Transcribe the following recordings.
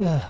Ugh.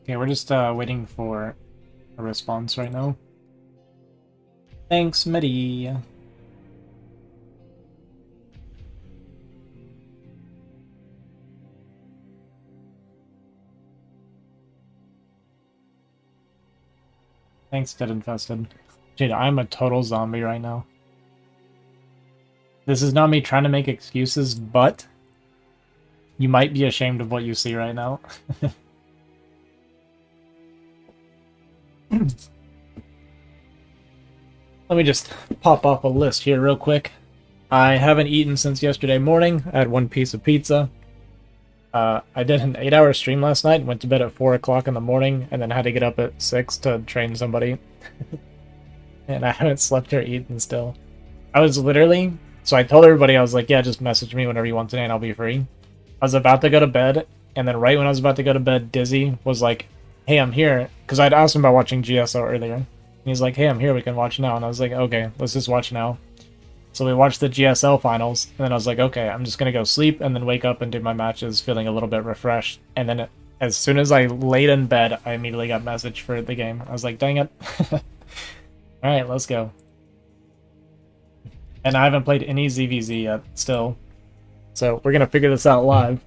Okay, we're just waiting for a response right now. Thanks, Medi. Thanks, Dead Infested. Dude, I'm a total zombie right now. This is not me trying to make excuses, but you might be ashamed of what you see right now. Let me just pop off a list here real quick. I haven't eaten since yesterday morning. I had one piece of pizza. I did an 8-hour stream last night, went to bed at 4 o'clock in the morning, and then had to get up at 6 to train somebody. And I haven't slept or eaten still. I was literally... So I told everybody, I was like, yeah, just message me whenever you want today and I'll be free. I was about to go to bed, and then right when I was about to go to bed, Dizzy was like, hey, I'm here. Because I'd asked him about watching GSO earlier. And he's like, hey, I'm here, we can watch now. And I was like, okay, let's just watch now. So we watched the GSL finals, and then I was like, okay, I'm just going to go sleep and then wake up and do my matches feeling a little bit refreshed. And then as soon as I laid in bed, I immediately got a message for the game. I was like, dang it. Alright, let's go. And I haven't played any ZVZ yet, still. So we're going to figure this out live.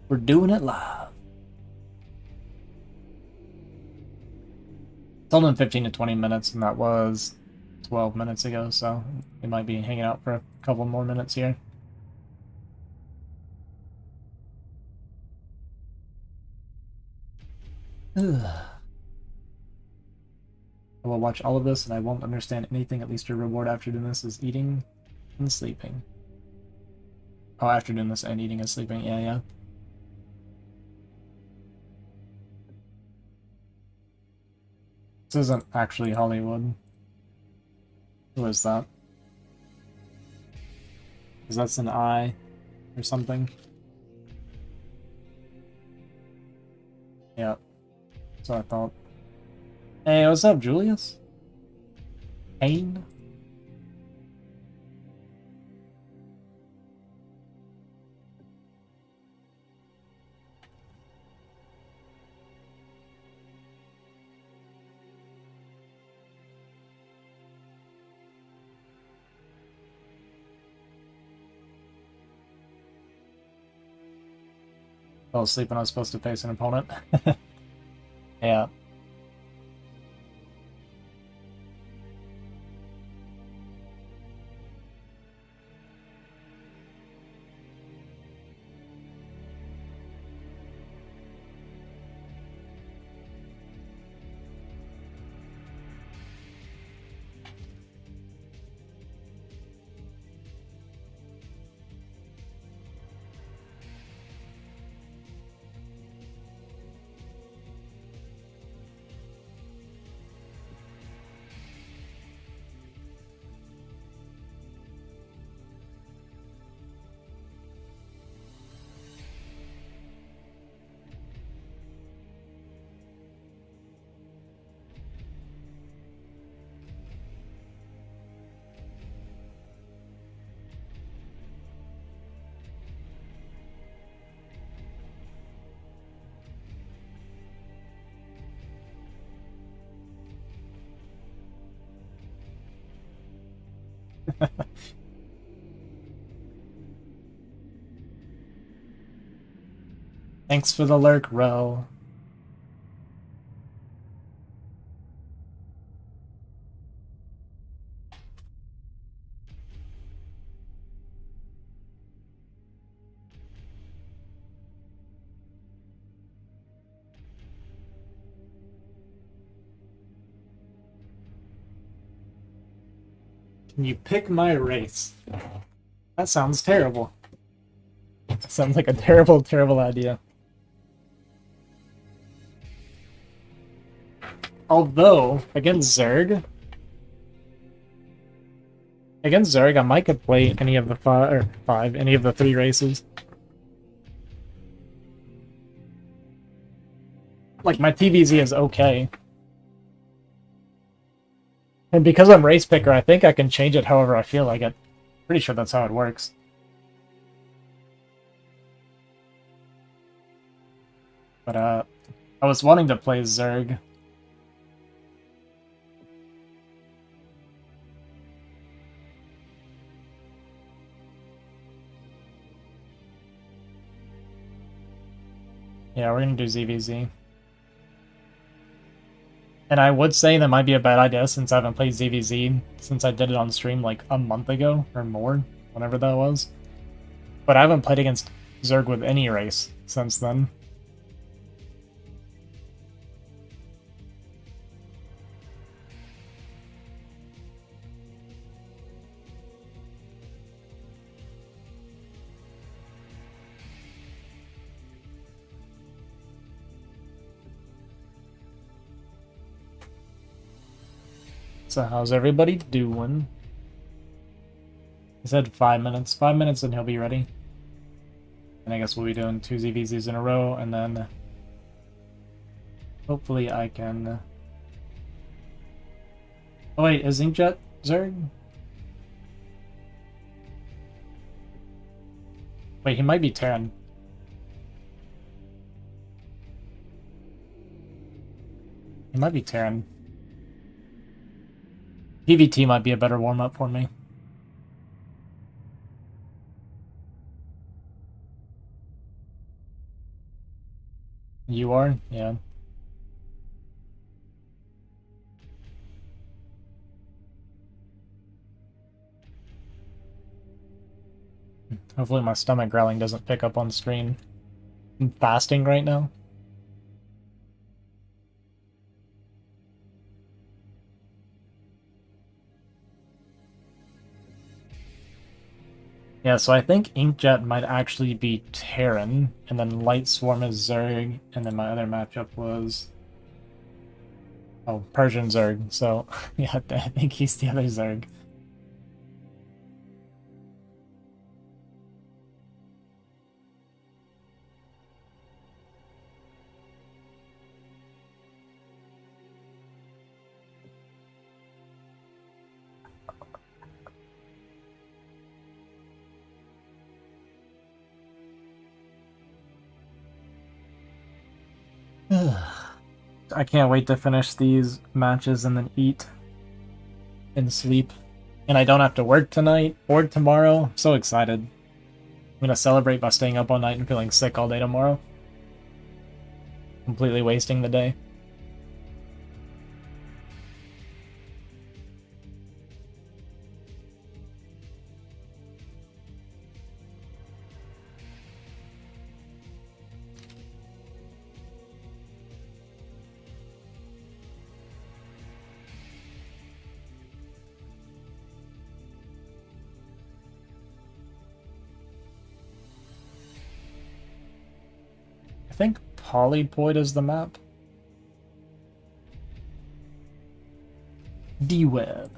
We're doing it live. It's only 15 to 20 minutes, and that was 12 minutes ago, so we might be hanging out for a couple more minutes here. Ugh. I will watch all of this, and I won't understand anything. At least your reward after doing this is eating and sleeping. Oh, after doing this and eating and sleeping. Yeah, yeah. This isn't actually Hollywood. Who is that? Because that's an eye or something. Yeah. So I thought. Hey, what's up, Julius? Kane? Fell asleep when I was supposed to face an opponent. Yeah. Thanks for the lurk, Ro. Can you pick my race? That sounds terrible. That sounds like a terrible, terrible idea. Although, against Zerg, I might could play any of the any of the three races. Like, my TVZ is okay. And because I'm race picker, I think I can change it however I feel like it. Pretty sure that's how it works. But, I was wanting to play Zerg. Yeah, we're gonna do ZVZ. And I would say that might be a bad idea since I haven't played ZVZ since I did it on stream like a month ago or more, whenever that was. But I haven't played against Zerg with any race since then. So how's everybody doing? He said 5 minutes. 5 minutes and he'll be ready. And I guess we'll be doing 2 ZVZs in a row, and then hopefully I can... Oh wait, is Inkjet Zerg? Wait, he might be Terran. He might be Terran. PVT might be a better warm-up for me. You are? Yeah. Hopefully my stomach growling doesn't pick up on screen. I'm fasting right now. Yeah, so I think Inkjet might actually be Terran, and then Light Swarm is Zerg, and then my other matchup was... Oh, Persian Zerg, so yeah, I think he's the other Zerg. I can't wait to finish these matches and then eat and sleep. And I don't have to work tonight or tomorrow. I'm so excited. I'm gonna celebrate by staying up all night and feeling sick all day tomorrow. Completely wasting the day. I think Polypoid is the map. D-Web.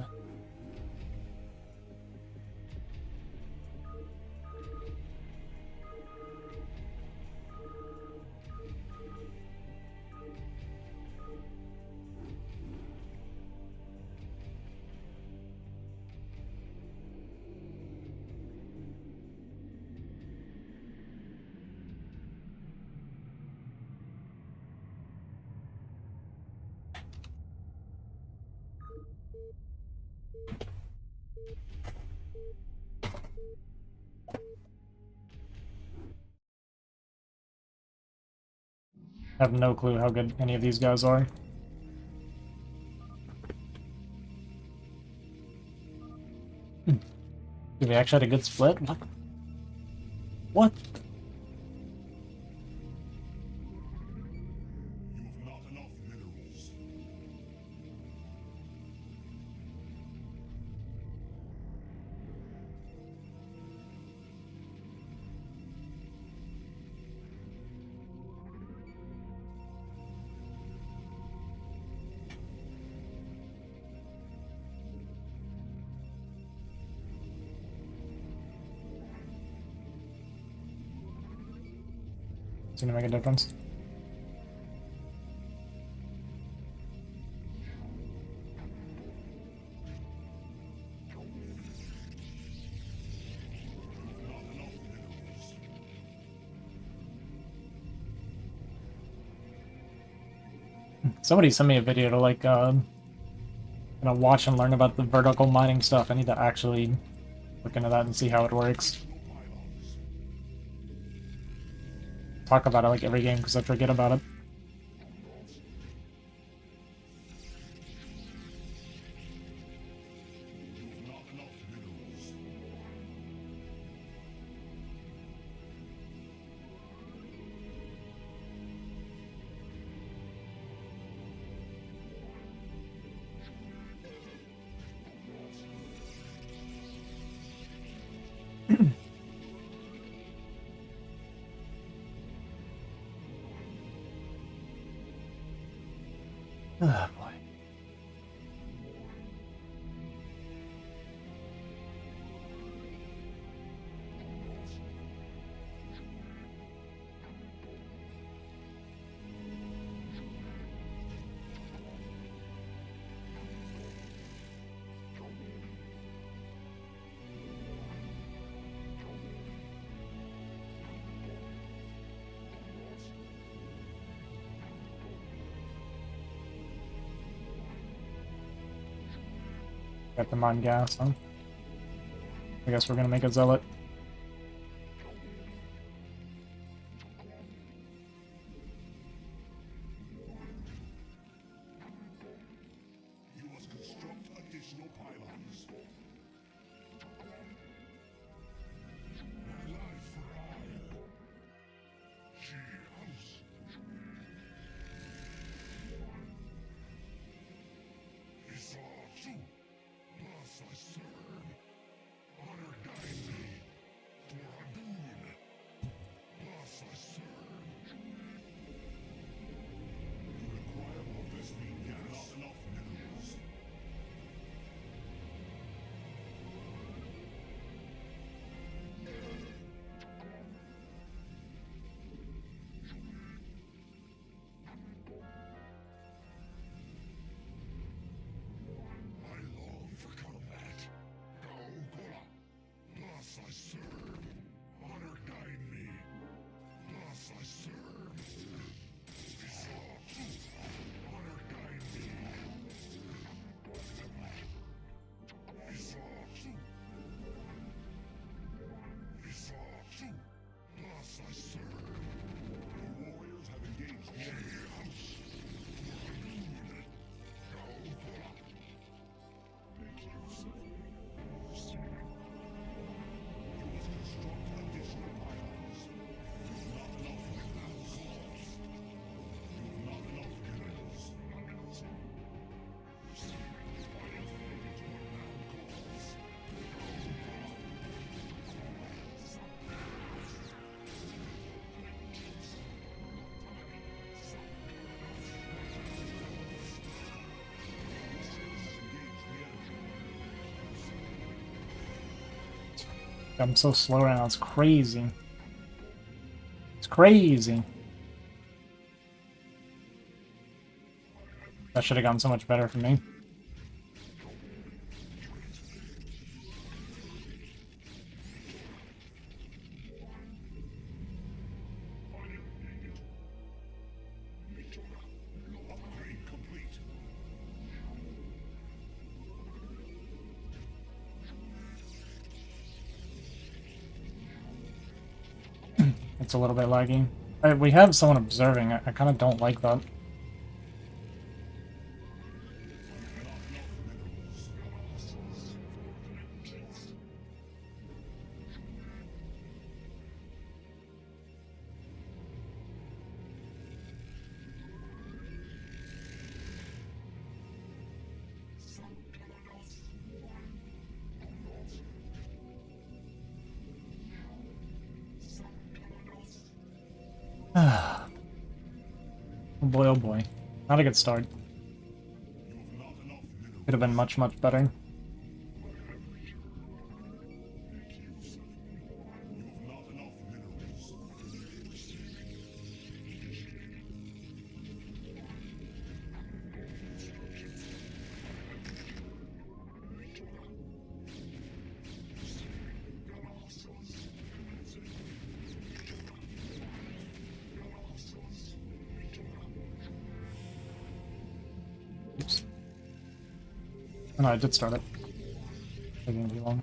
I have no clue how good any of these guys are. Did we actually had a good split? What? What? It's gonna make a difference. Somebody sent me a video to like watch and learn about the vertical mining stuff. I need to actually look into that and see how it works. Talk about it like every game because I forget about it. Oh boy. Got the mine gas, huh? I guess we're gonna make a zealot. I'm so slow right now, it's crazy. It's crazy. That should have gone so much better for me. It's a little bit laggy. We have someone observing. I kind of don't like that. Oh boy, oh boy. Not a good start. Could have been much, much better. Oops. Oh, no, I did start it. Taking too long.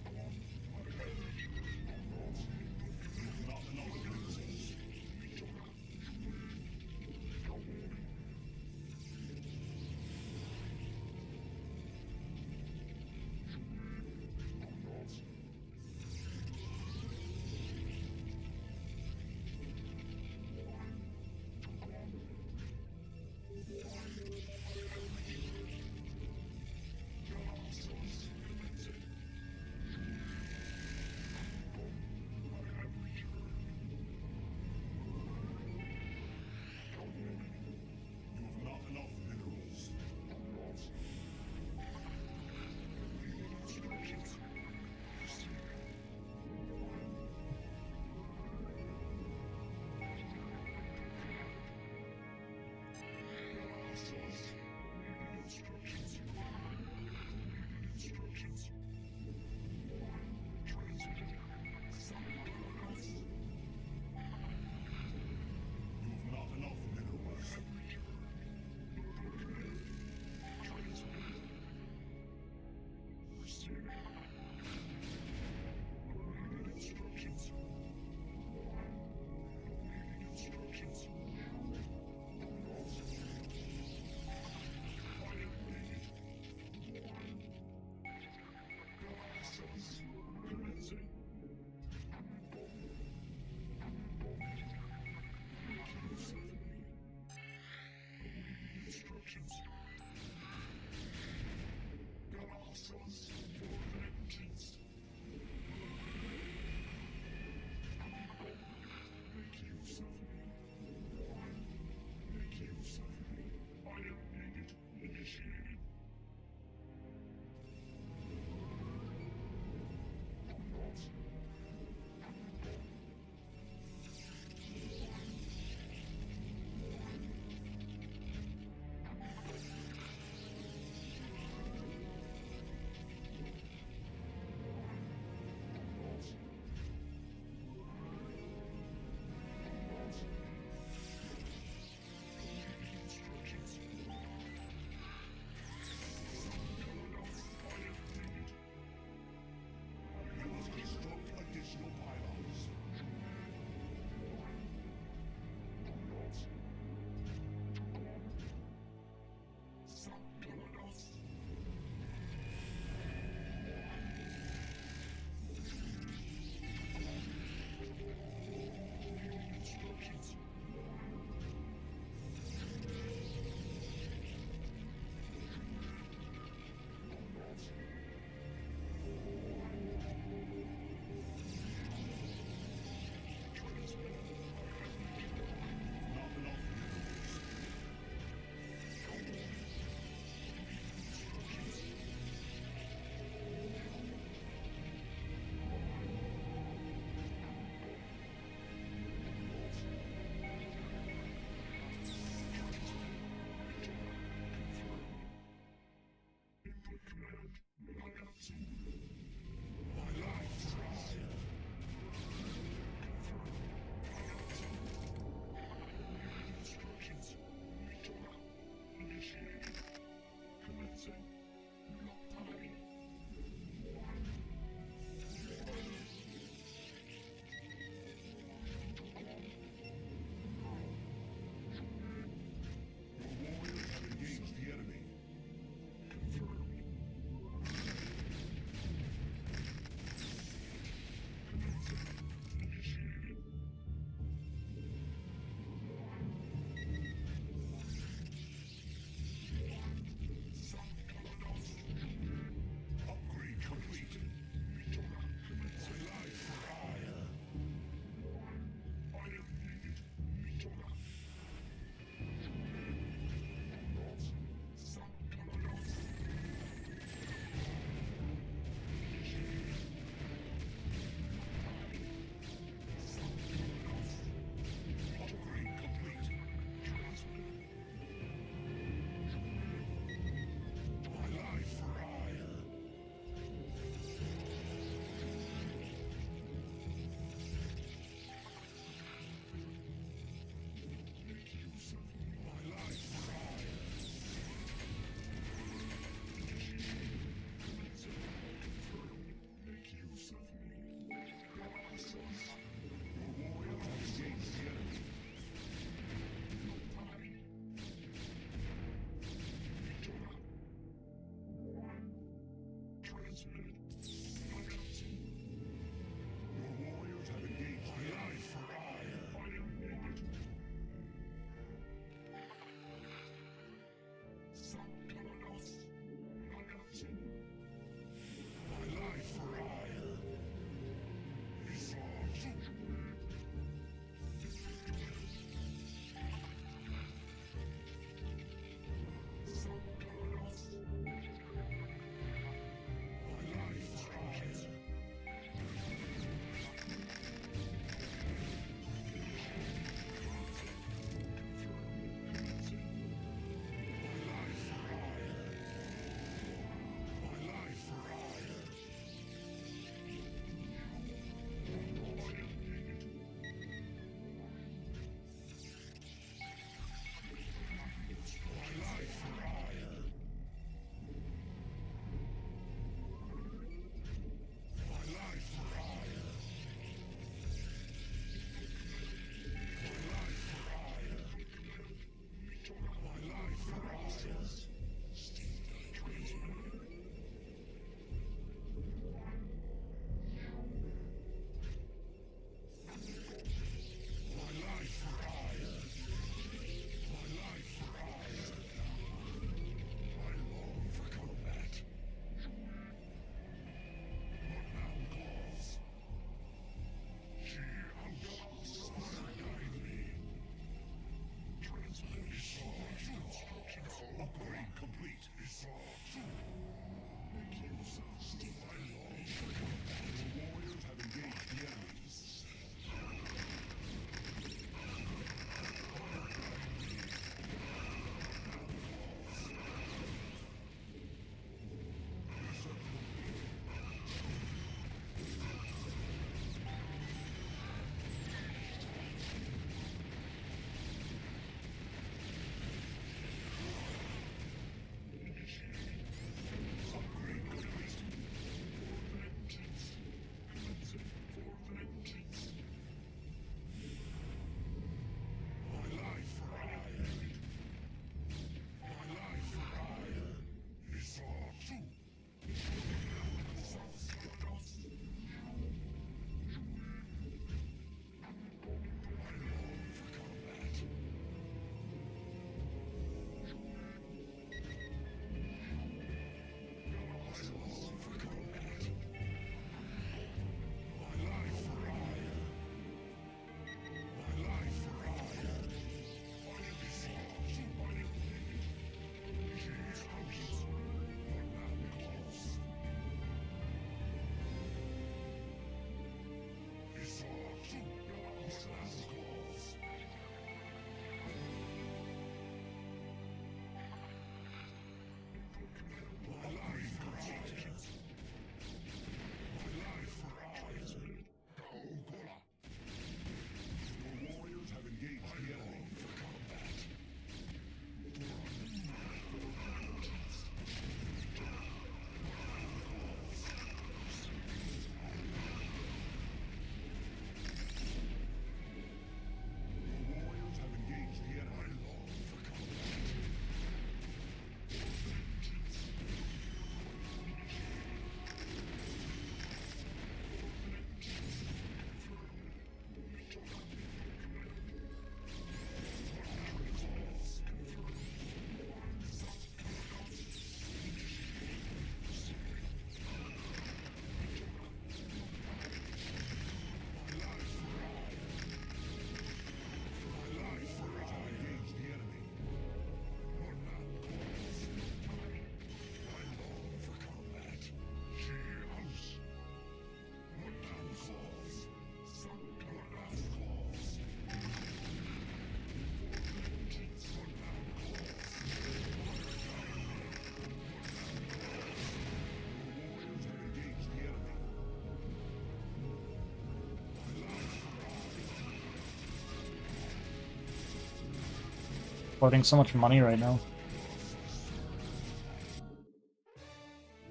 exporting so much money right now.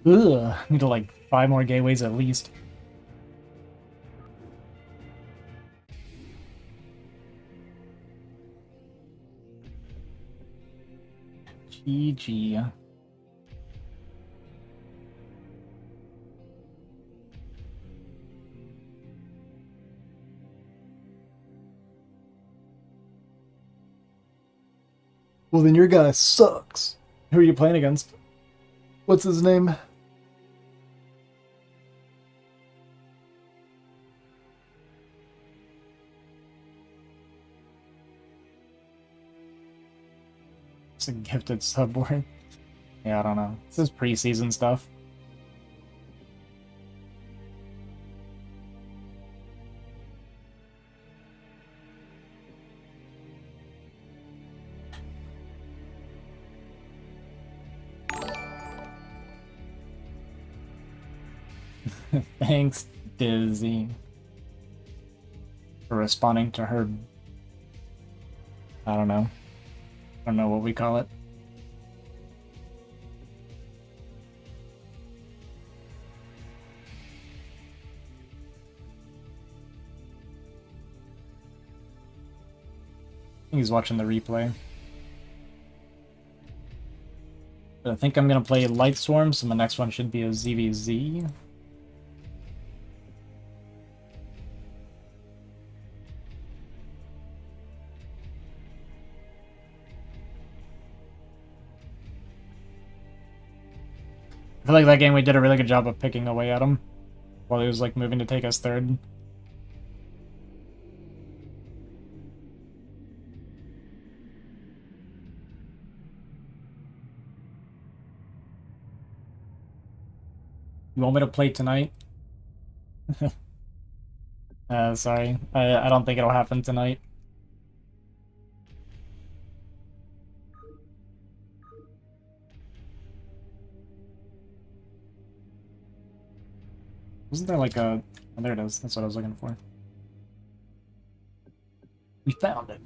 Ugh, need to like 5 more gateways at least. GG. Well, then your guy sucks. Who are you playing against? What's his name? It's a gifted subboard. Yeah, I don't know. This is preseason stuff. Thanks, Dizzy, for responding to her. I don't know. I don't know what we call it. He's watching the replay. But I think I'm gonna play Light Swarm, so the next one should be a ZVZ. I feel like that game we did a really good job of picking away at him while he was like moving to take us third. You want me to play tonight? Sorry. I don't think it'll happen tonight. Wasn't there like a... Oh, there it is. That's what I was looking for. We found it.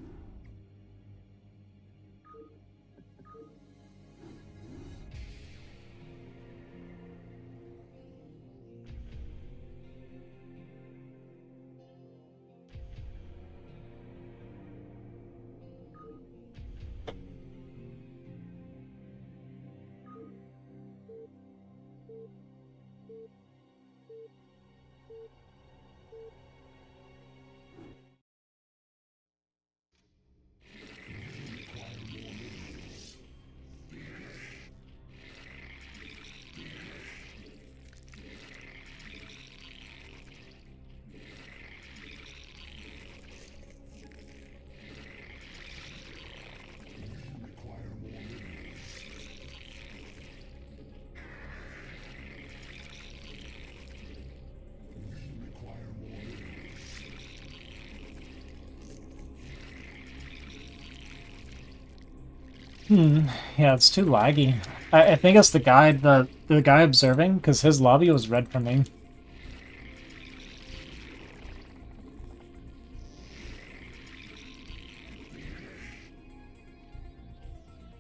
Yeah, it's too laggy. I think it's the guy observing, because his lobby was red for me.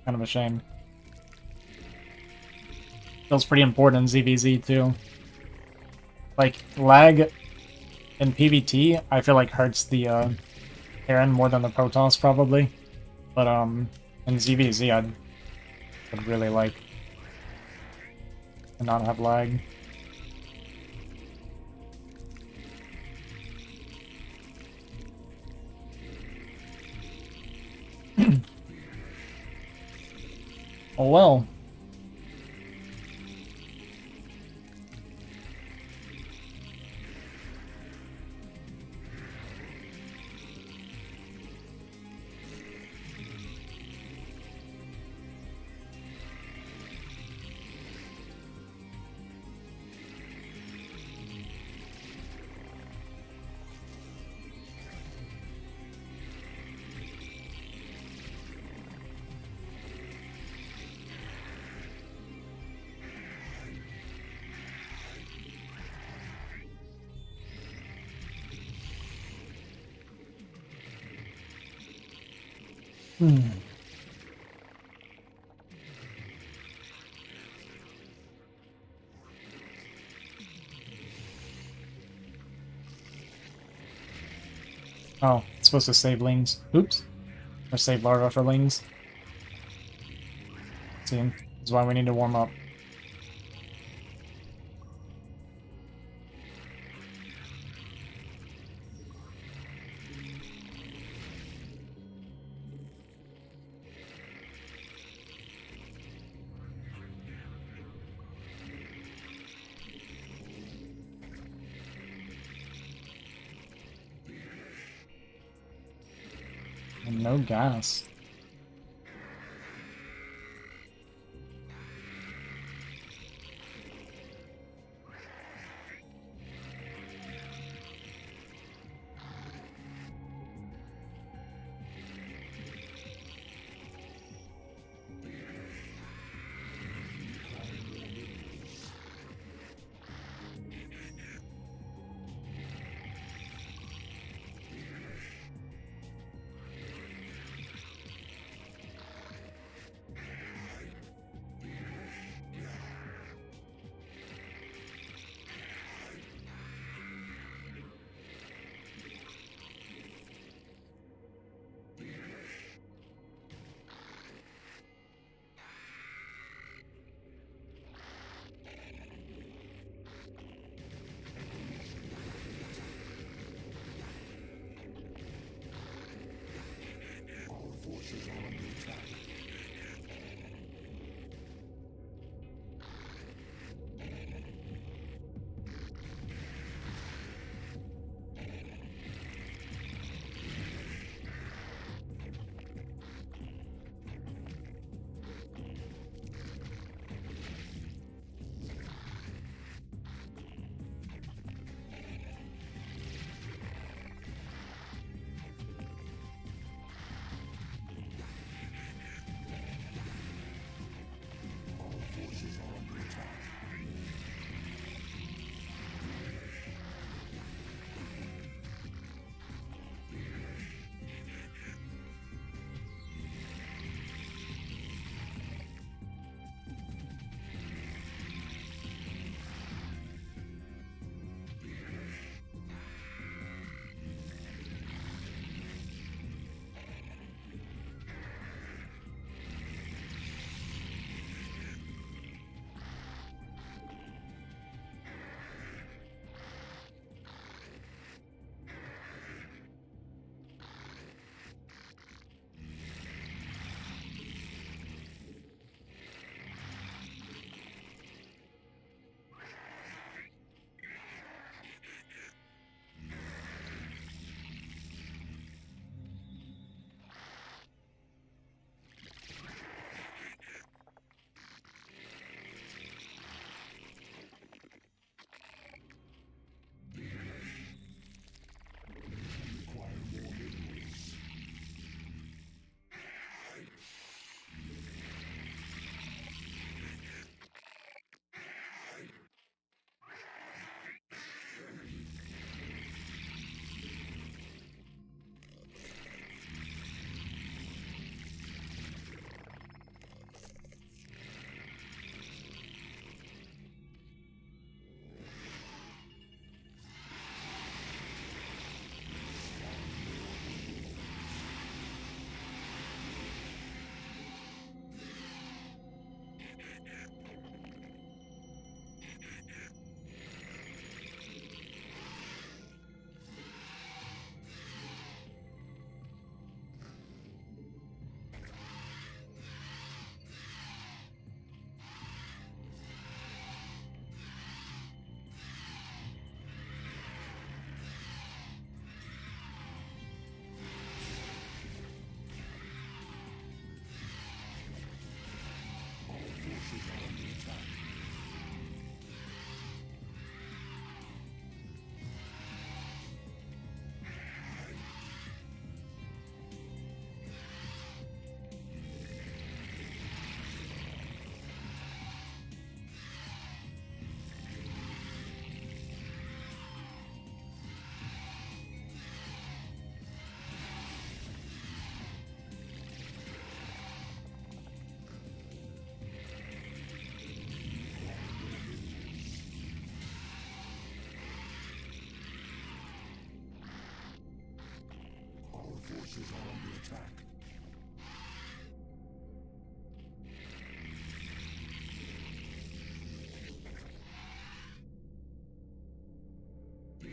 Kind of a shame. Feels pretty important in ZVZ too. Like, lag in PvT, I feel like hurts the Heron more than the Protoss probably. But in ZVZ I'd really like to not have lag. Oh well. Oh, it's supposed to save lings. Oops. Or save larva for lings. See, this is why we need to warm up. And no gas.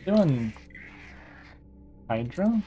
Doing Hydra?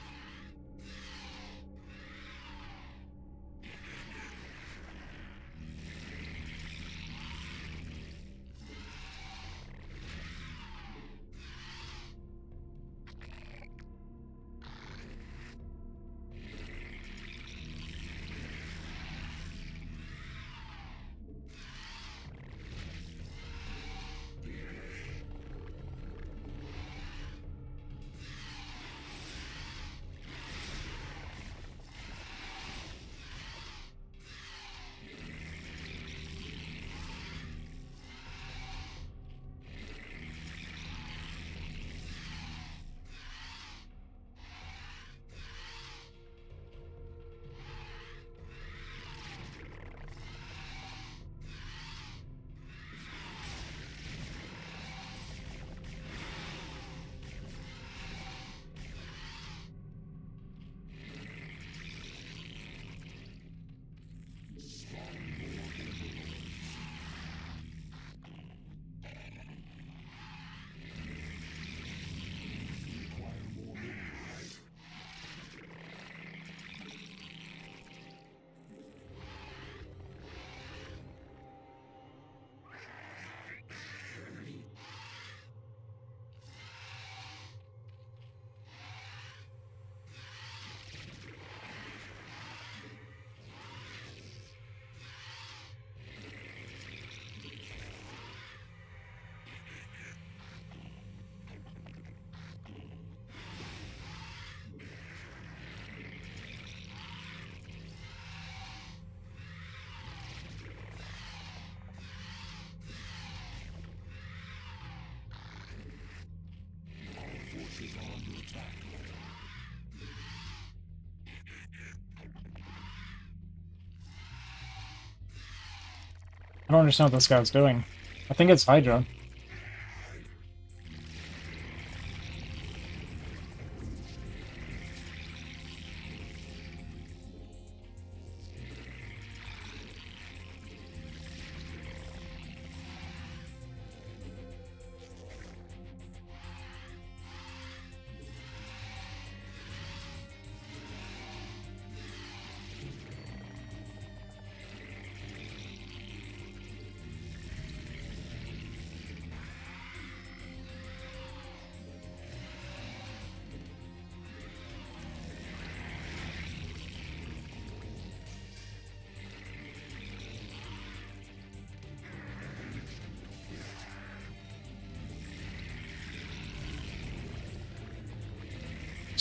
I don't understand what this guy's doing. I think it's Hydra.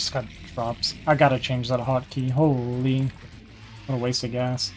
Just got drops. I gotta change that hotkey. Holy. What a waste of gas.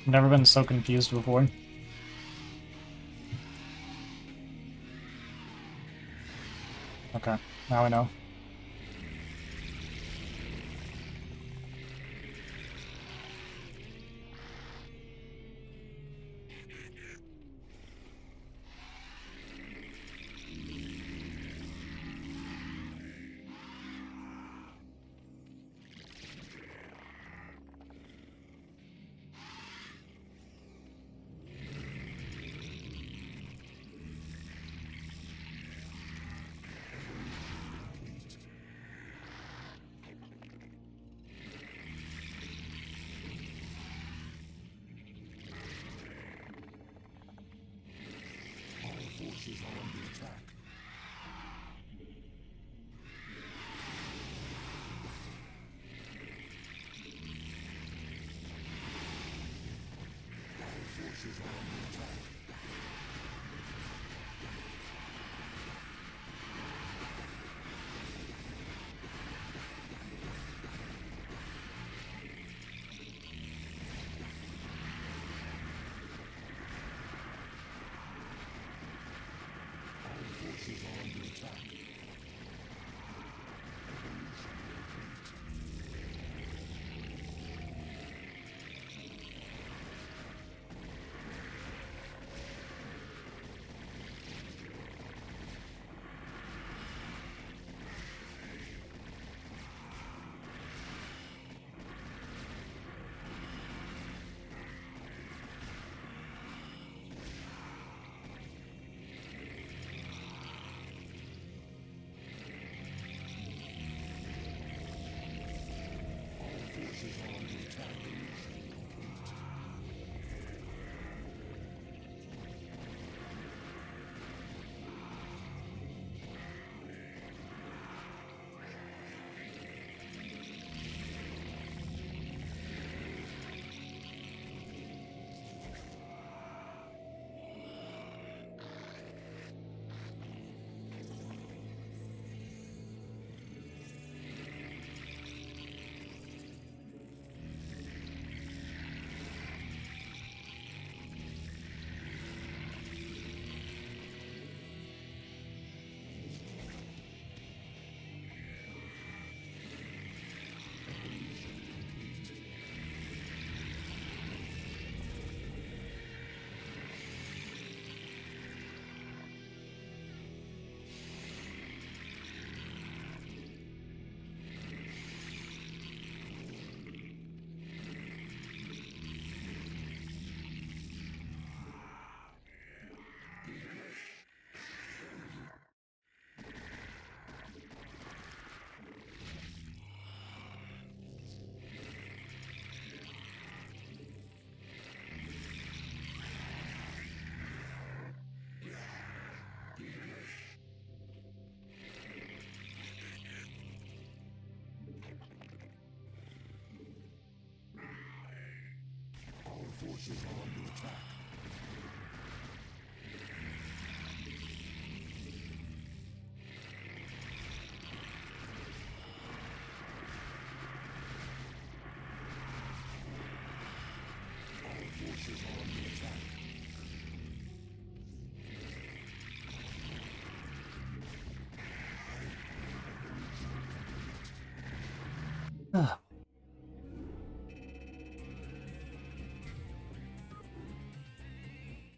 Never been so confused before. Okay, now I know.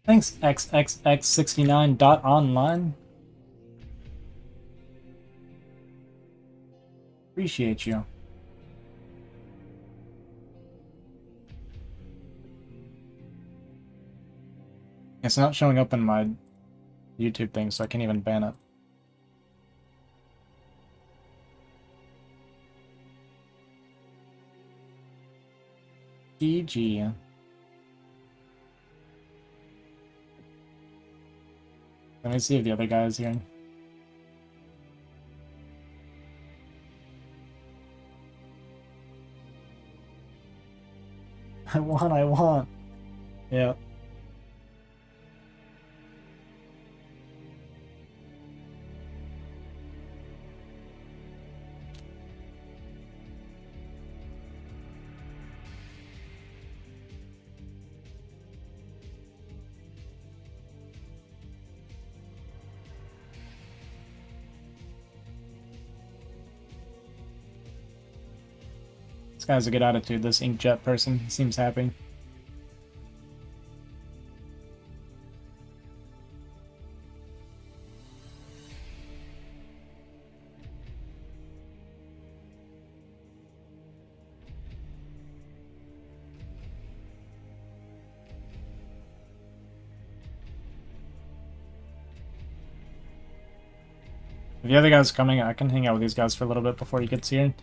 Thanks, XXX69.online. Appreciate you. It's not showing up in my YouTube thing, so I can't even ban it. GG. Let me see if the other guy is here. I want. Yeah. This guy has a good attitude, this inkjet person. He seems happy. If the other guy's coming, I can hang out with these guys for a little bit before he gets here.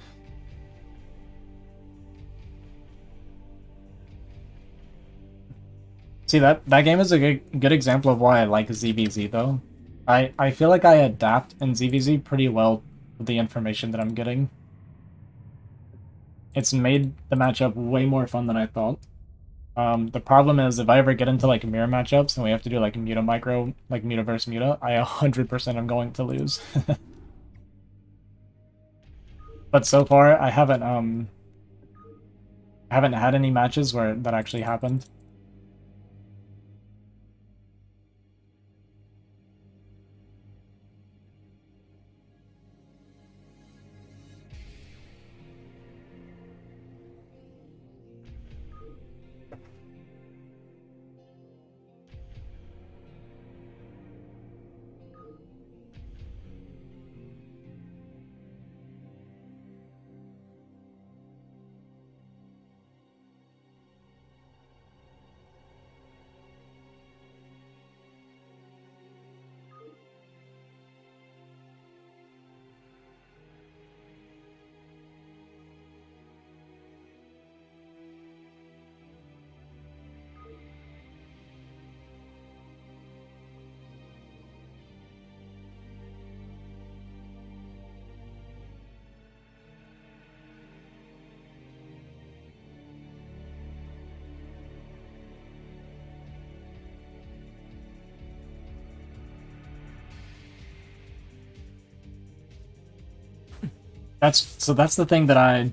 See, that game is a good example of why I like ZVZ, though. I feel like I adapt in ZVZ pretty well with the information that I'm getting. It's made the matchup way more fun than I thought. The problem is if I ever get into like mirror matchups and we have to do like Muta micro, like Muta versus Muta, I 100% am going to lose. But so far I haven't had any matches where that actually happened. That's the thing that I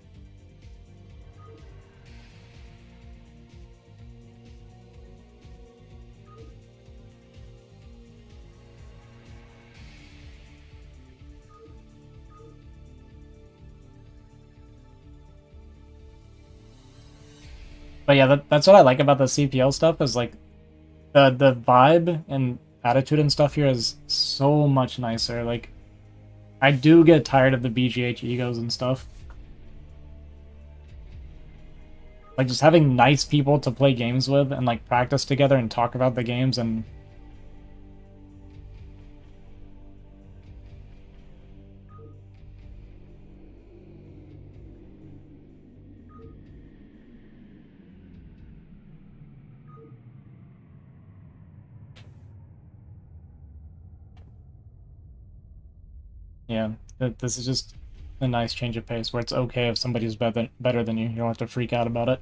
but yeah, that's what I like about the CPL stuff is like the vibe and attitude and stuff here is so much nicer. Like I do get tired of the BGH egos and stuff. Like just having nice people to play games with and like practice together and talk about the games and yeah, this is just a nice change of pace where it's okay if somebody's better than you. You don't have to freak out about it.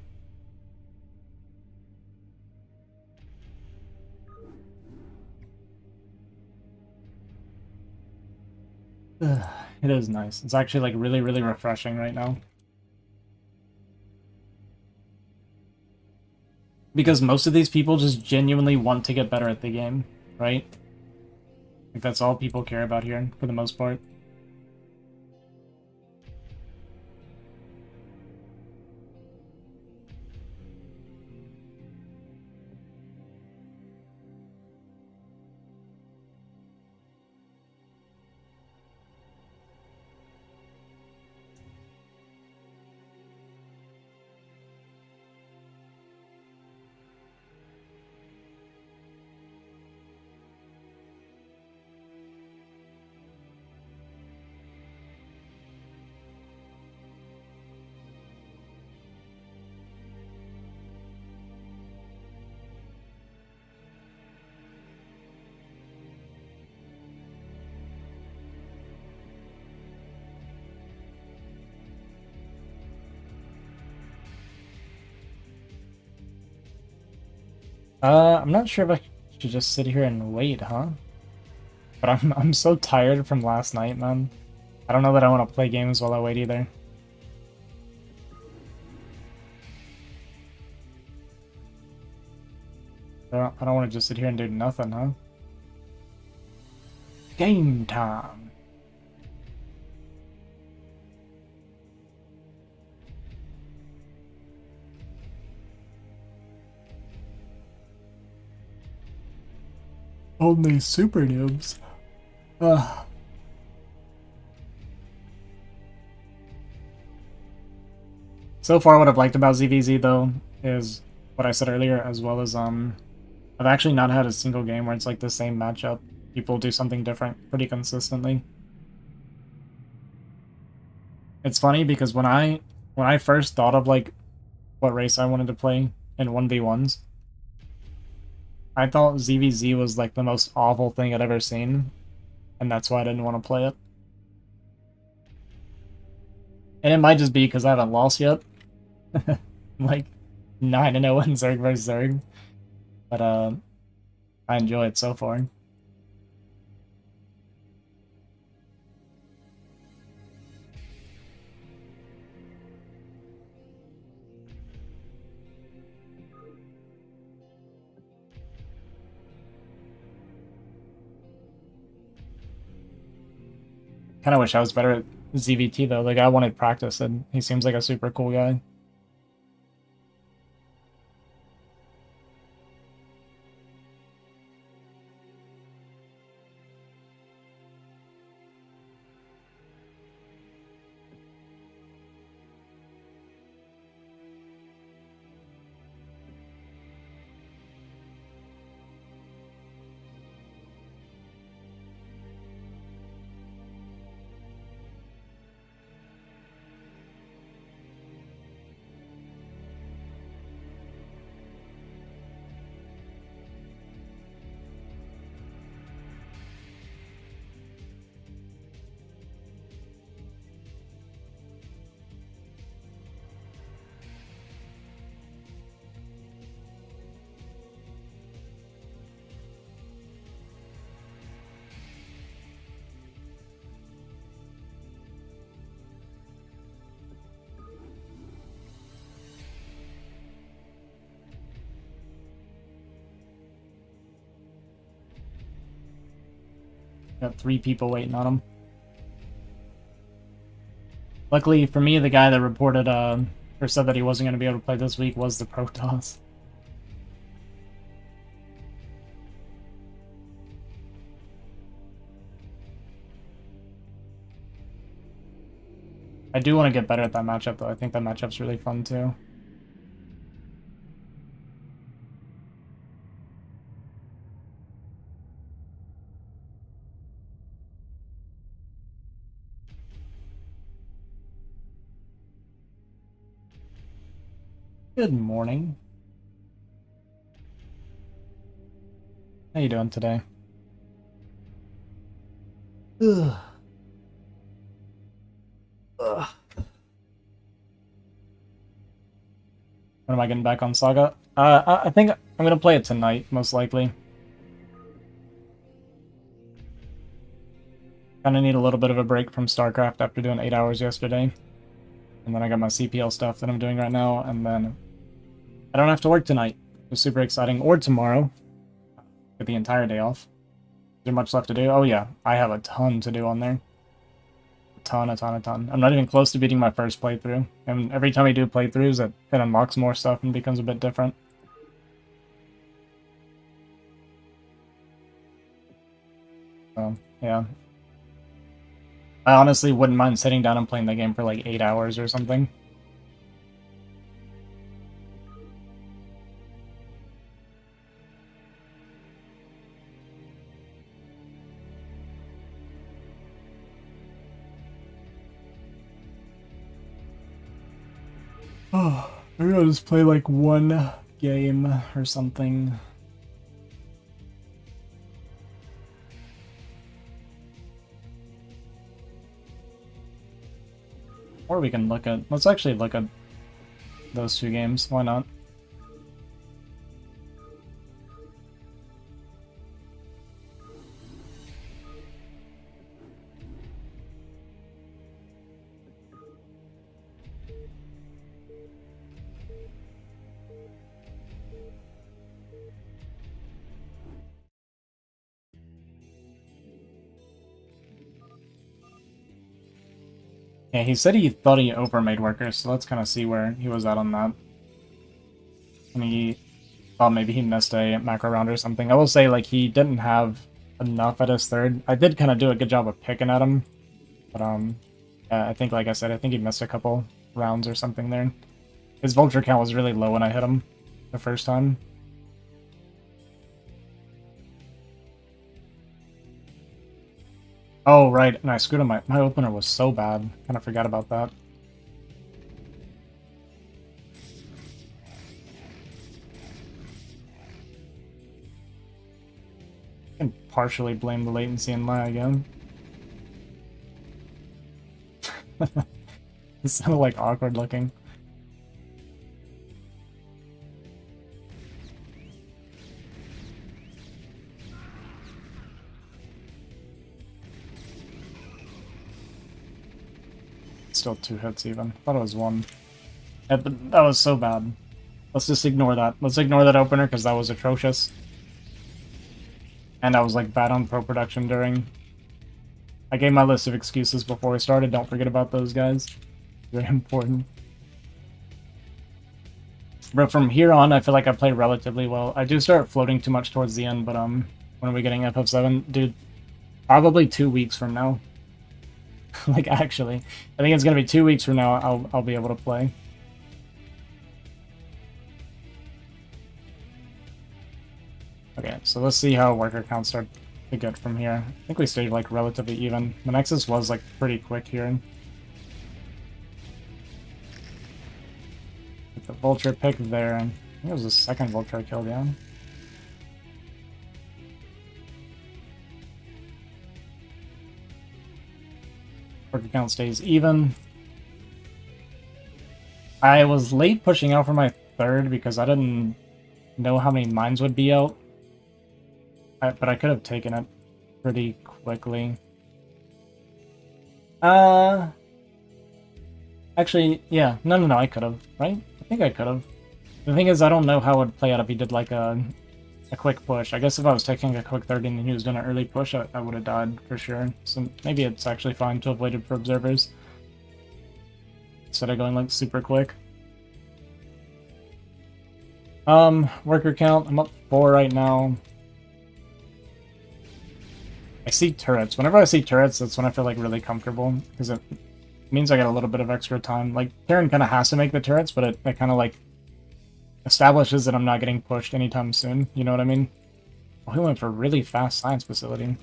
It is nice. It's actually like really, really refreshing right now. Because most of these people just genuinely want to get better at the game, right? Like that's all people care about here for the most part. I'm not sure if I should just sit here and wait, huh? But I'm so tired from last night, man. I don't know that I want to play games while I wait either. I don't want to just sit here and do nothing, huh? Game time. Only super noobs. Ugh. So far, what I've liked about ZVZ though is what I said earlier, as well as I've actually not had a single game where it's like the same matchup. People do something different pretty consistently. It's funny because when I first thought of like what race I wanted to play in 1v1s, I thought ZVZ was like the most awful thing I'd ever seen. and that's why I didn't want to play it. And it might just be because I haven't lost yet. Like 9-0 in Zerg vs Zerg. But I enjoy it so far. Kind of wish I was better at ZVT though. The guy wanted practice, and he seems like a super cool guy. Got 3 people waiting on him. Luckily for me, the guy that reported or said that he wasn't going to be able to play this week was the Protoss. I do want to get better at that matchup though. I think that matchup's really fun too. Good morning. How you doing today? Ugh. Ugh. When am I getting back on Saga? I think I'm gonna play it tonight, most likely. Kinda need a little bit of a break from StarCraft after doing 8 hours yesterday. And then I got my CPL stuff that I'm doing right now, and then I don't have to work tonight. It's super exciting. Or tomorrow. Get the entire day off. Is there much left to do? Oh yeah, I have a ton to do on there. A ton. I'm not even close to beating my first playthrough. And every time I do playthroughs, it unlocks more stuff and becomes a bit different. So, yeah. I honestly wouldn't mind sitting down and playing the game for like 8 hours or something. Oh, maybe I'll just play like one game or something. Or we can look at... Let's actually look at those 2 games. Why not? Yeah, he said he thought he overmade workers, so let's kind of see where he was at on that. And he thought maybe he missed a macro round or something. I will say, like, he didn't have enough at his third. I did kind of do a good job of picking at him. But, yeah, I think, like I said, I think he missed a couple rounds or something there. His vulture count was really low when I hit him the first time. Oh, right, and I screwed him. My opener was so bad. Kind of forgot about that. can partially blame the latency and lag again. It's so like awkward looking. Still 2 hits even. Thought it was 1. Yeah, but that was so bad. Let's just ignore that. Let's ignore that opener because that was atrocious. And I was like bad on pro production during. I gave my list of excuses before we started. Don't forget about those guys. Very important. But from here on, I feel like I play relatively well. I do start floating too much towards the end, but when are we getting FF7? Dude, probably 2 weeks from now. Like, actually. I think it's gonna be 2 weeks from now I'll be able to play. Okay, so let's see how worker counts start to get from here. I think we stayed, like, relatively even. The Nexus was, like, pretty quick here. Get the Vulture pick there. I think it was the second Vulture I killed, yeah. Worker count stays even. I was late pushing out for my third because I didn't know how many mines would be out. But I could have taken it pretty quickly. Actually, yeah. No, I could have, right? I think I could have. The thing is, I don't know how it would play out if he did, like, a quick push. I guess if I was taking a quick 30 and he was doing an early push, I would have died for sure. So maybe it's actually fine to have waited for observers instead of going, like, super quick. Worker count, I'm up 4 right now. I see turrets. Whenever I see turrets, that's when I feel, like, really comfortable, because it means I get a little bit of extra time. Like, Terran kind of has to make the turrets, but it kind of, like, establishes that I'm not getting pushed anytime soon, you know what I mean? Oh, he went for a really fast science facility.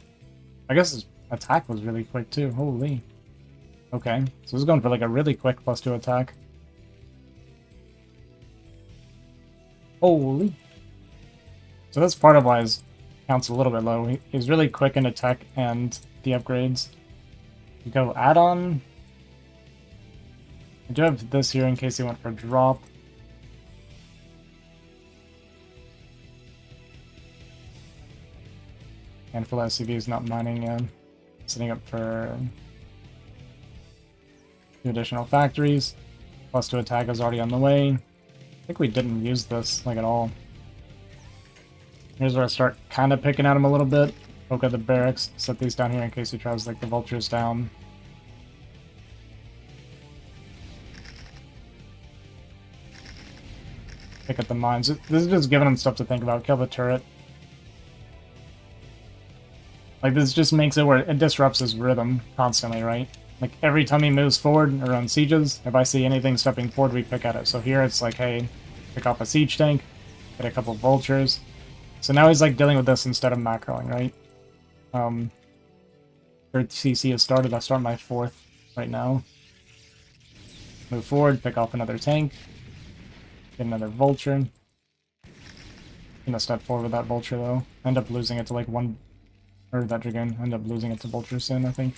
I guess his attack was really quick too, holy. Okay, so he's going for like a really quick +2 attack. Holy. So that's part of why his count's a little bit low. He's really quick in attack and the upgrades. You go add-on. I do have this here in case he went for drop. Handful of SCVs not mining yet. Setting up for 2 additional factories. +2 attack is already on the way. I think we didn't use this, like, at all. Here's where I start kind of picking at him a little bit. Poke at the barracks. Set these down here in case he tries, like, the vultures down. Pick at the mines. This is just giving him stuff to think about. Kill the turret. Like, this just makes it where it disrupts his rhythm constantly, right? Like, every time he moves forward or on sieges, if I see anything stepping forward, we pick at it. So here it's like, hey, pick off a siege tank, get a couple vultures. So now he's, like, dealing with this instead of macroing, right? Third CC has started. I start my 4th right now. Move forward, pick off another tank. Get another vulture. Gonna step forward with that vulture, though. End up losing it to, like, one... Or that Dragoon. End up losing it to vulture soon, I think.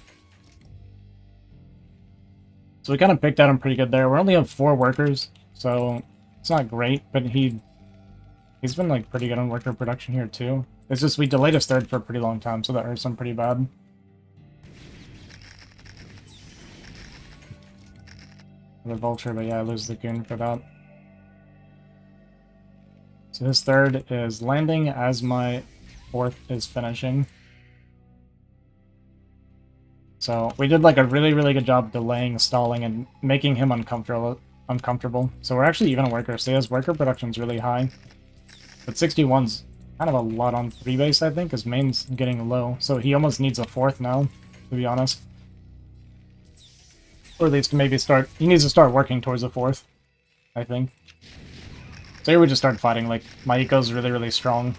So we kind of picked at him pretty good there. We only have 4 workers, so it's not great, but he's been, like, pretty good on worker production here, too. It's just we delayed his 3rd for a pretty long time, so that hurts him pretty bad. The vulture, but yeah, I lose the goon for that. So his 3rd is landing as my 4th is finishing. So we did, like, a really, really good job delaying, stalling, and making him uncomfortable. So we're actually even a worker. So his worker production's really high. But 61's kind of a lot on 3 base, I think, because main's getting low. So he almost needs a 4th now, to be honest. Or at least maybe he needs to start working towards a 4th, I think. So here we just start fighting. Like, my eco's really, really strong.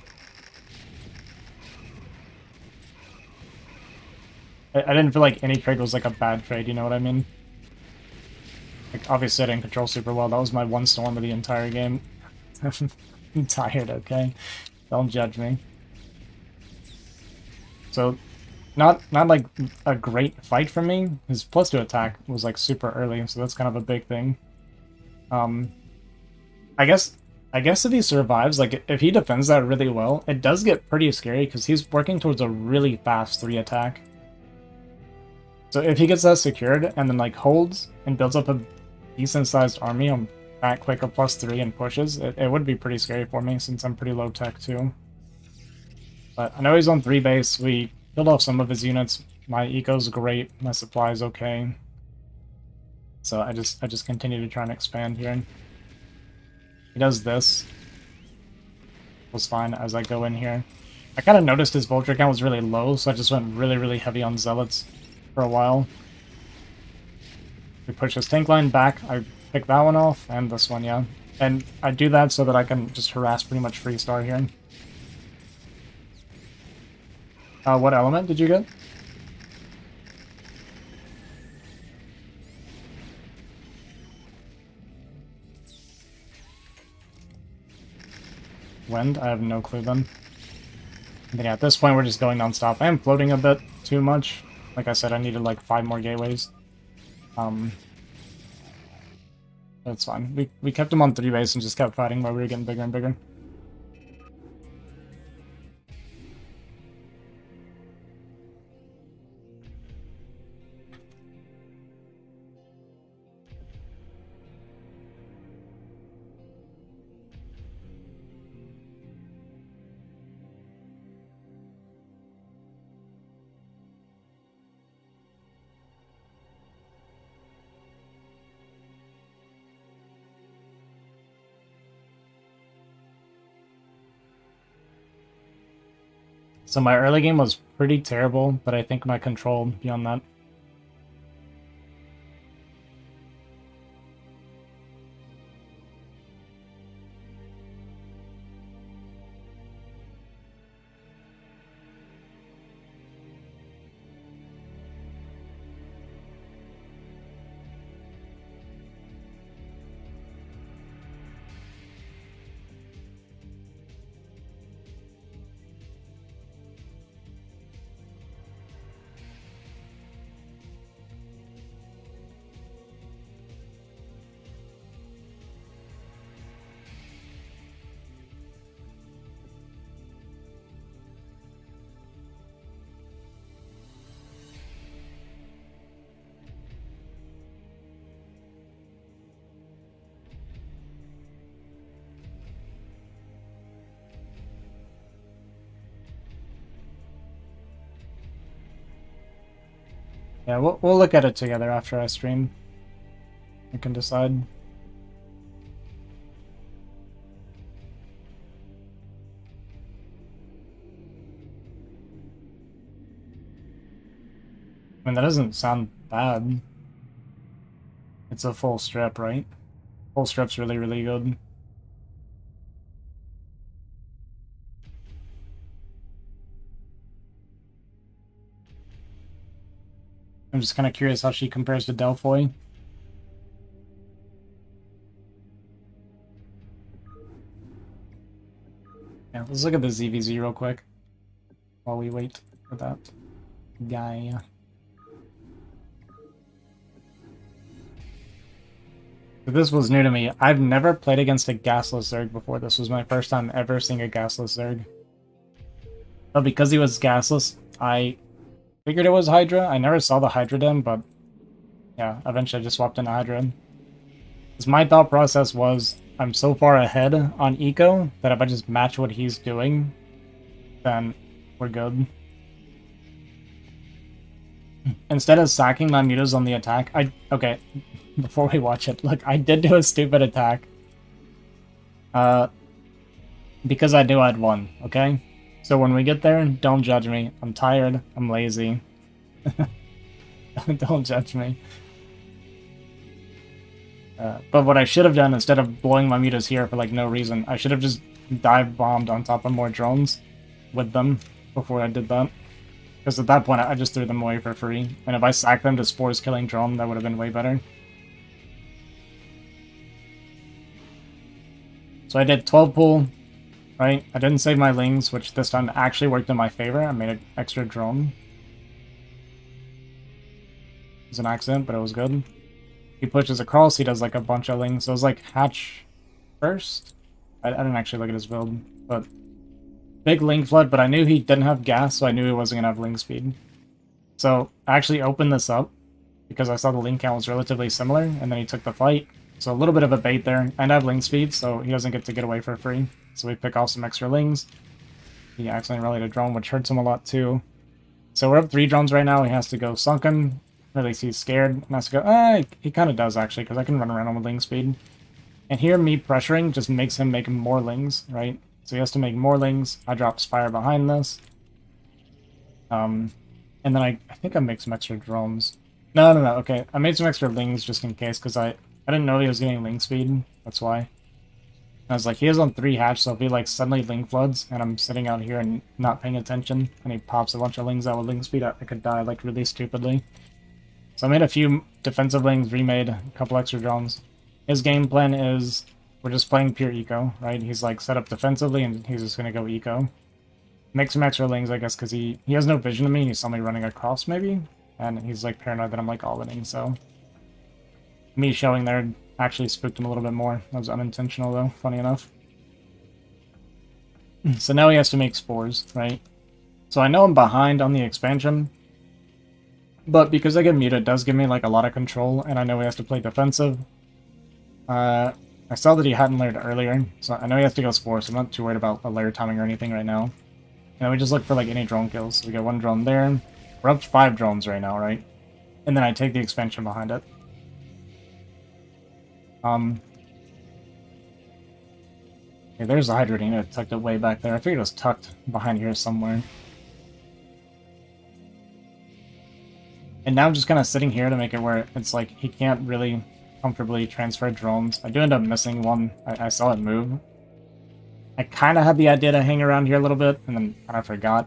I didn't feel like any trade was, like, a bad trade, you know what I mean? Like, obviously I didn't control super well. That was my 1 storm of the entire game. I'm tired, okay? Don't judge me. So not like a great fight for me. His +2 attack was like super early, so that's kind of a big thing. Um, I guess if he survives, like if he defends that really well, it does get pretty scary because he's working towards a really fast 3 attack. So if he gets that secured and then like holds and builds up a decent sized army on that quick of +3 and pushes, it would be pretty scary for me since I'm pretty low tech too. But I know he's on 3 base. We killed off some of his units. My eco's great. My supply's okay. So I just continue to try and expand here. He does this. Was fine as I go in here. I kind of noticed his vulture count was really low, so I just went really heavy on zealots for a while. We push his tank line back. I pick that one off, and this one, yeah. And I do that so that I can just harass pretty much free star here. What element did you get? Wind? I have no clue then. But yeah, at this point we're just going non-stop. I am floating a bit too much. Like I said, I needed like 5 more gateways. That's fine. We kept him on 3 base and just kept fighting while we were getting bigger and bigger. So my early game was pretty terrible, but I think my control beyond that. Yeah, we'll look at it together after I stream. We can decide. I mean, that doesn't sound bad. It's a full strip, right? Full strip's really good. I'm just kind of curious how she compares to Delphoy. Yeah, let's look at the ZVZ real quick while we wait for that guy. So this was new to me. I've never played against a gasless Zerg before. This was my first time ever seeing a gasless Zerg. But because he was gasless, I figured it was Hydra. I never saw the Hydra den, but yeah, eventually I just swapped in Hydra. Because my thought process was, I'm so far ahead on eco that if I just match what he's doing, then we're good. Instead of sacking my mutas on the attack, okay, before we watch it, look, I did do a stupid attack. Because I knew I'd won, okay? So when we get there, don't judge me. I'm tired, I'm lazy. Don't judge me. But what I should have done, instead of blowing my mutas here for like no reason, I should have just dive bombed on top of more drones with them before I did that. Because at that point, I just threw them away for free. And if I sacked them to Spores killing drone, that would have been way better. So I did 12 pull, right? I didn't save my lings, which this time actually worked in my favor. I made an extra drone. It was an accident, but it was good. He pushes across, he does like a bunch of lings. So it was like hatch first. I didn't actually look at his build, but big ling flood, but I knew he didn't have gas, so I knew he wasn't going to have ling speed. So I actually opened this up because I saw the ling count was relatively similar, and then he took the fight. So a little bit of a bait there, and I have ling speed, so he doesn't get to get away for free. So we pick off some extra lings. He accidentally rallied a drone, which hurts him a lot too. So we're up 3 drones right now. He has to go sunken. Or at least he's scared. And has to go, he kind of does actually, because I can run around him with ling speed. And here, me pressuring just makes him make more lings, right? So he has to make more lings. I drop Spire behind this. And then I think I make some extra drones. No, okay. I made some extra lings just in case, because I didn't know he was getting ling speed. That's why. I was like, he is on 3 hatch, so if he like suddenly ling floods, and I'm sitting out here and not paying attention, and he pops a bunch of lings out with ling speed, I could die like really stupidly. So I made a few defensive lings, remade a couple extra drones. His game plan is we're just playing pure eco, right? He's like set up defensively, and he's just gonna go eco. Make some extra lings, I guess, because he has no vision of me. He saw me running across, maybe, and he's like paranoid that I'm like all-inning. So me showing there actually spooked him a little bit more. That was unintentional, though. Funny enough. So now he has to make spores, right? So I know I'm behind on the expansion, but because I get muted, it does give me like a lot of control, and I know he has to play defensive. I saw that he hadn't layered earlier, so I know he has to go spore, so I'm not too worried about the layer timing or anything right now. And we just look for like any drone kills. So we got 1 drone there. We're up to 5 drones right now, right? And then I take the expansion behind it. Okay, there's the Hydrodina. It tucked it way back there. I figured it was tucked behind here somewhere. And now I'm just kind of sitting here to make it where it's like he can't really comfortably transfer drones. I do end up missing one. I saw it move. I kind of had the idea to hang around here a little bit, and then kind of forgot.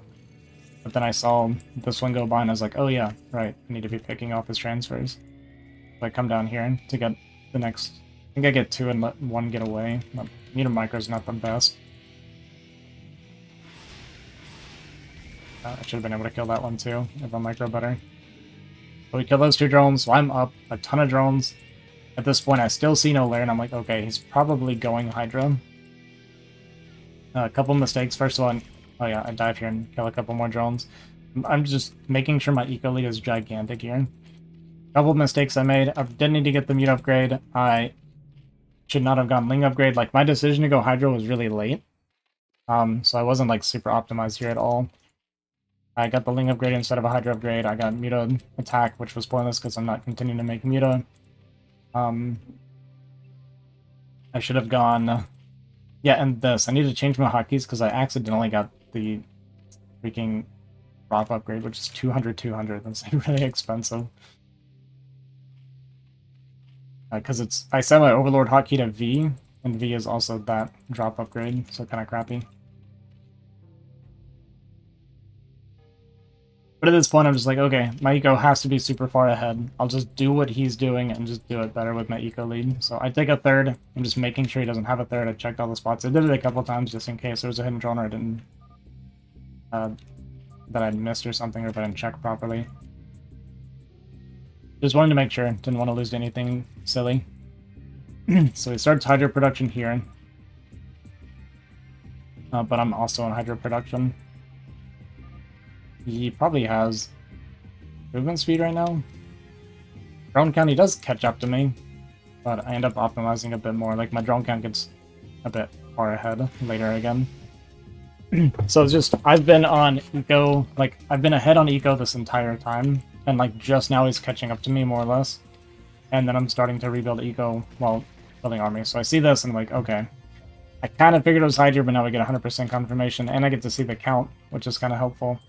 But then I saw this one go by, and I was like, oh yeah, right, I need to be picking off his transfers. So I come down here to get the next... I think I get 2 and let 1 get away. Meter micro's not the best. I should have been able to kill that one too, if I micro better. But we kill those 2 drones, so I'm up a ton of drones. At this point, I still see no lair, and I'm like, okay, he's probably going Hydra. A couple mistakes. First of all, oh yeah, I dive here and kill a couple more drones. I'm just making sure my eco lead is gigantic here. A couple mistakes I made. I didn't need to get the mute upgrade. I should not have gone ling upgrade. Like, my decision to go Hydra was really late. So I wasn't like super optimized here at all. I got the ling upgrade instead of a Hydra upgrade. I got Muta attack, which was pointless because I'm not continuing to make Muta. I should have gone... Yeah, and this. I need to change my hotkeys because I accidentally got the freaking drop upgrade, which is 200. That's like really expensive. Because it's... I set my Overlord hotkey to V, and V is also that drop upgrade, so kind of crappy. But at this point, I'm just like, okay, my eco has to be super far ahead. I'll just do what he's doing and just do it better with my eco lead. So I take a third. I'm just making sure he doesn't have a third. I checked all the spots. I did it a couple times just in case there was a hidden drone or I didn't... that I'd missed or something, or if I didn't check properly. Just wanted to make sure. Didn't want to lose to anything silly. So he starts hydro production here. But I'm also on hydro production. He probably has movement speed right now. Drone count, he does catch up to me, but I end up optimizing a bit more. Like, my drone count gets a bit far ahead later again. So it's just, I've been on eco, like, I've been ahead on eco this entire time, and like just now he's catching up to me more or less. And then I'm starting to rebuild eco while building army. So I see this and I'm like, okay. I kind of figured it was Hydra, but now we get 100% confirmation, and I get to see the count, which is kind of helpful.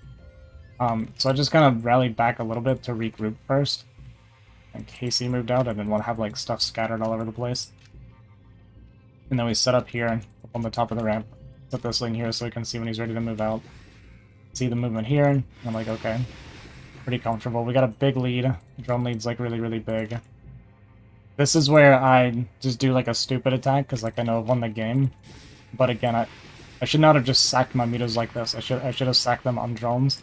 So I just kind of rallied back a little bit to regroup first. In case he moved out, I didn't want to have like stuff scattered all over the place. And then we set up here, up on the top of the ramp. Put this link here so we can see when he's ready to move out. See the movement here, and I'm like, okay. Pretty comfortable. We got a big lead. Drone lead's like really, really big. This is where I just do like a stupid attack, because like I know I've won the game. But again, I should not have just sacked my mutas like this. I should have sacked them on drones.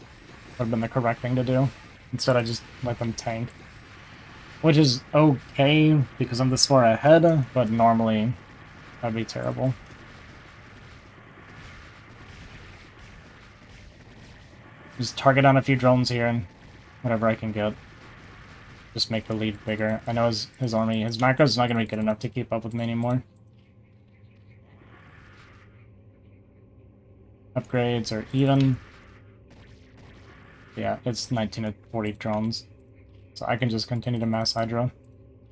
Would have been the correct thing to do. Instead, I just let them tank. Which is okay, because I'm this far ahead, but normally that'd be terrible. Just target on a few drones here and whatever I can get. Just make the lead bigger. I know his army, his macros is not going to be good enough to keep up with me anymore. Upgrades are even. Yeah, it's 19 to 40 drones. So I can just continue to mass Hydra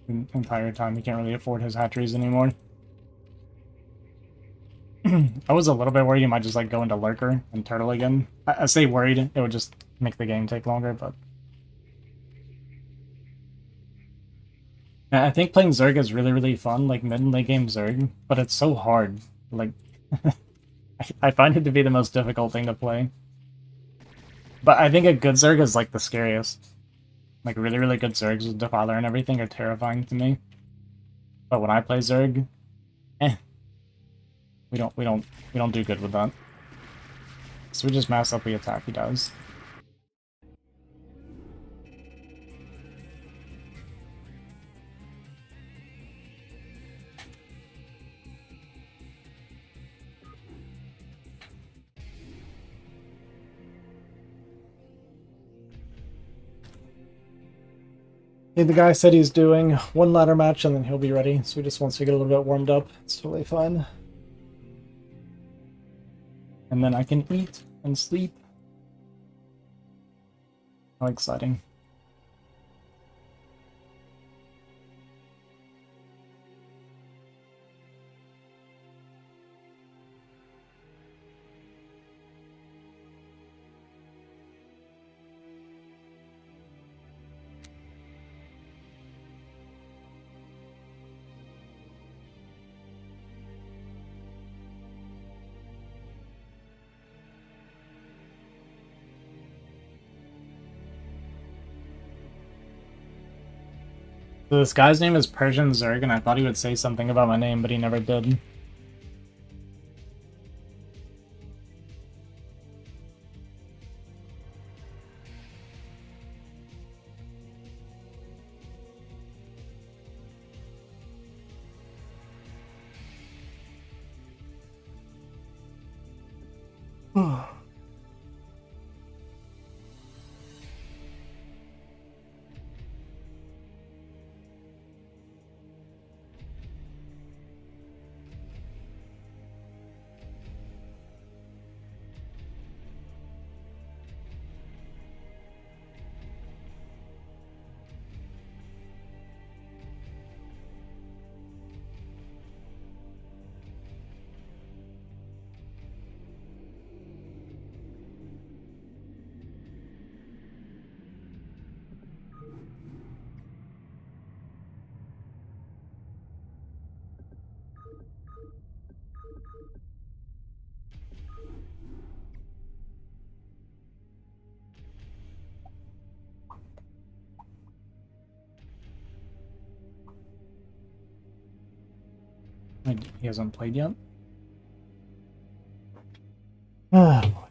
the entire time. He can't really afford his hatcheries anymore. I was a little bit worried he might just like go into Lurker and Turtle again. I say worried, it would just make the game take longer, but... Yeah, I think playing Zerg is really, really fun, like mid and late game Zerg, but it's so hard. Like, I find it to be the most difficult thing to play. But I think a good Zerg is like the scariest. Like really, really good Zergs with Defiler and everything are terrifying to me. But when I play Zerg, we don't do good with that. So we just mass up the attack he does. The guy said he's doing one ladder match and then he'll be ready, so he just wants to get a little bit warmed up. It's totally fine. And then I can eat and sleep. How exciting. So this guy's name is Persian Zerg, and I thought he would say something about my name, but he never did. He hasn't played yet? Ah, boy.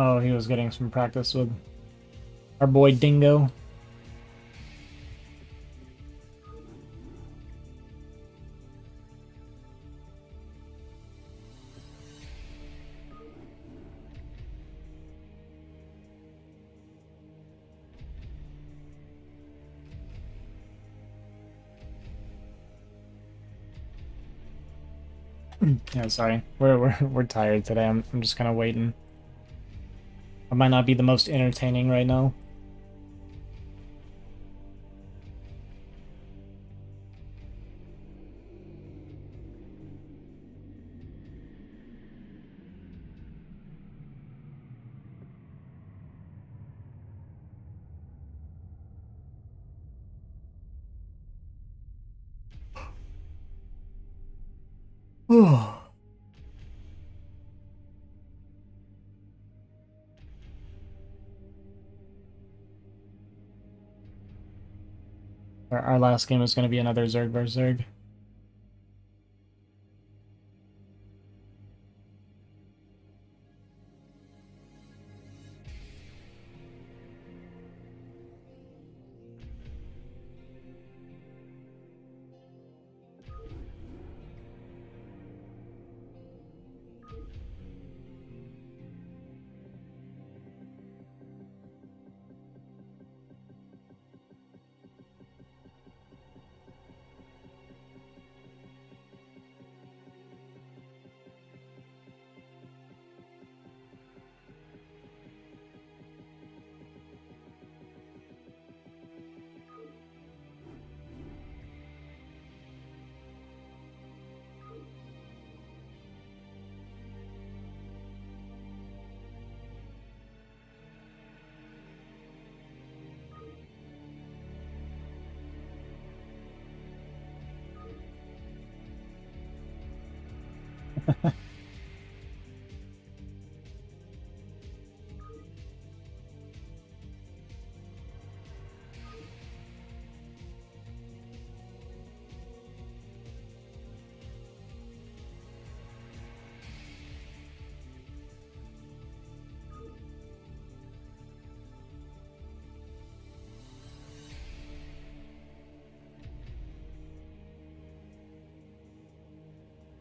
Oh, he was getting some practice with our boy Dingo. Yeah, sorry. We're tired today. I'm just kind of waiting. I might not be the most entertaining right now. Our last game is going to be another Zerg vs Zerg.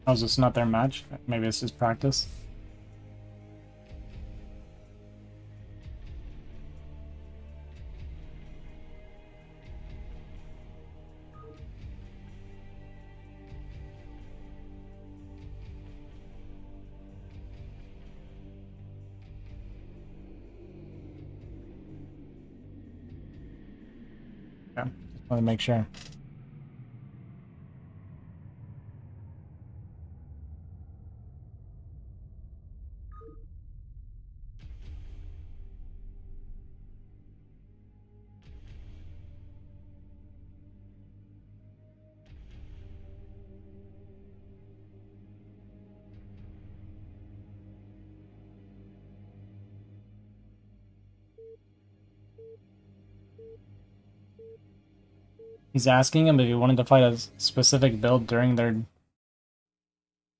Oh, is this not their match? Maybe this is practice. Yeah, just want to make sure. He's asking him if he wanted to fight a specific build during their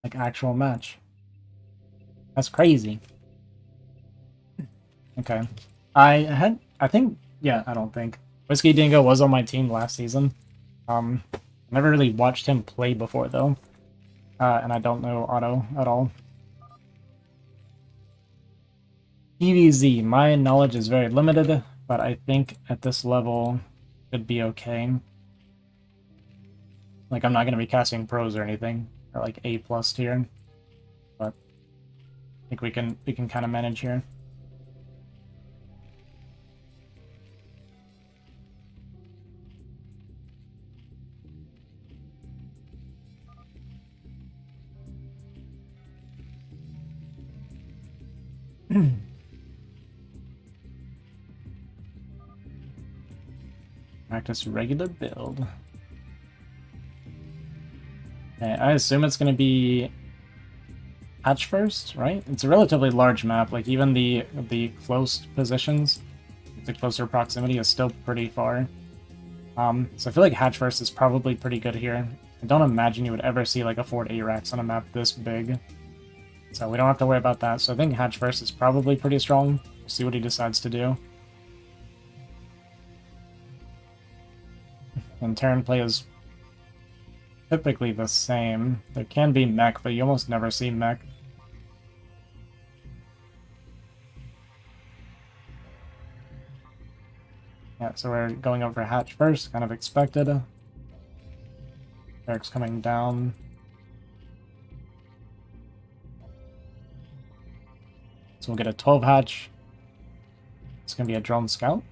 like actual match. That's crazy. Okay. I think, yeah, I don't think. Whiskey Dingo was on my team last season. I never really watched him play before, though. And I don't know Otto at all. EVZ, my knowledge is very limited, but I think at this level should be okay. Like, I'm not going to be casting pros or anything, or like A+ tier, but I think we can kind of manage here. Practice regular build. Okay, I assume it's going to be hatch first, right? It's a relatively large map. Like even the close positions, the closer proximity is still pretty far. So I feel like hatch first is probably pretty good here. I don't imagine you would ever see like a Fort Arax on a map this big. So we don't have to worry about that. So I think hatch first is probably pretty strong. We'll see what he decides to do. And Terran play is typically the same. There can be mech, but you almost never see mech. Yeah, so we're going over hatch first, kind of expected. Eric's coming down. So we'll get a 12 hatch. It's going to be a drone scout.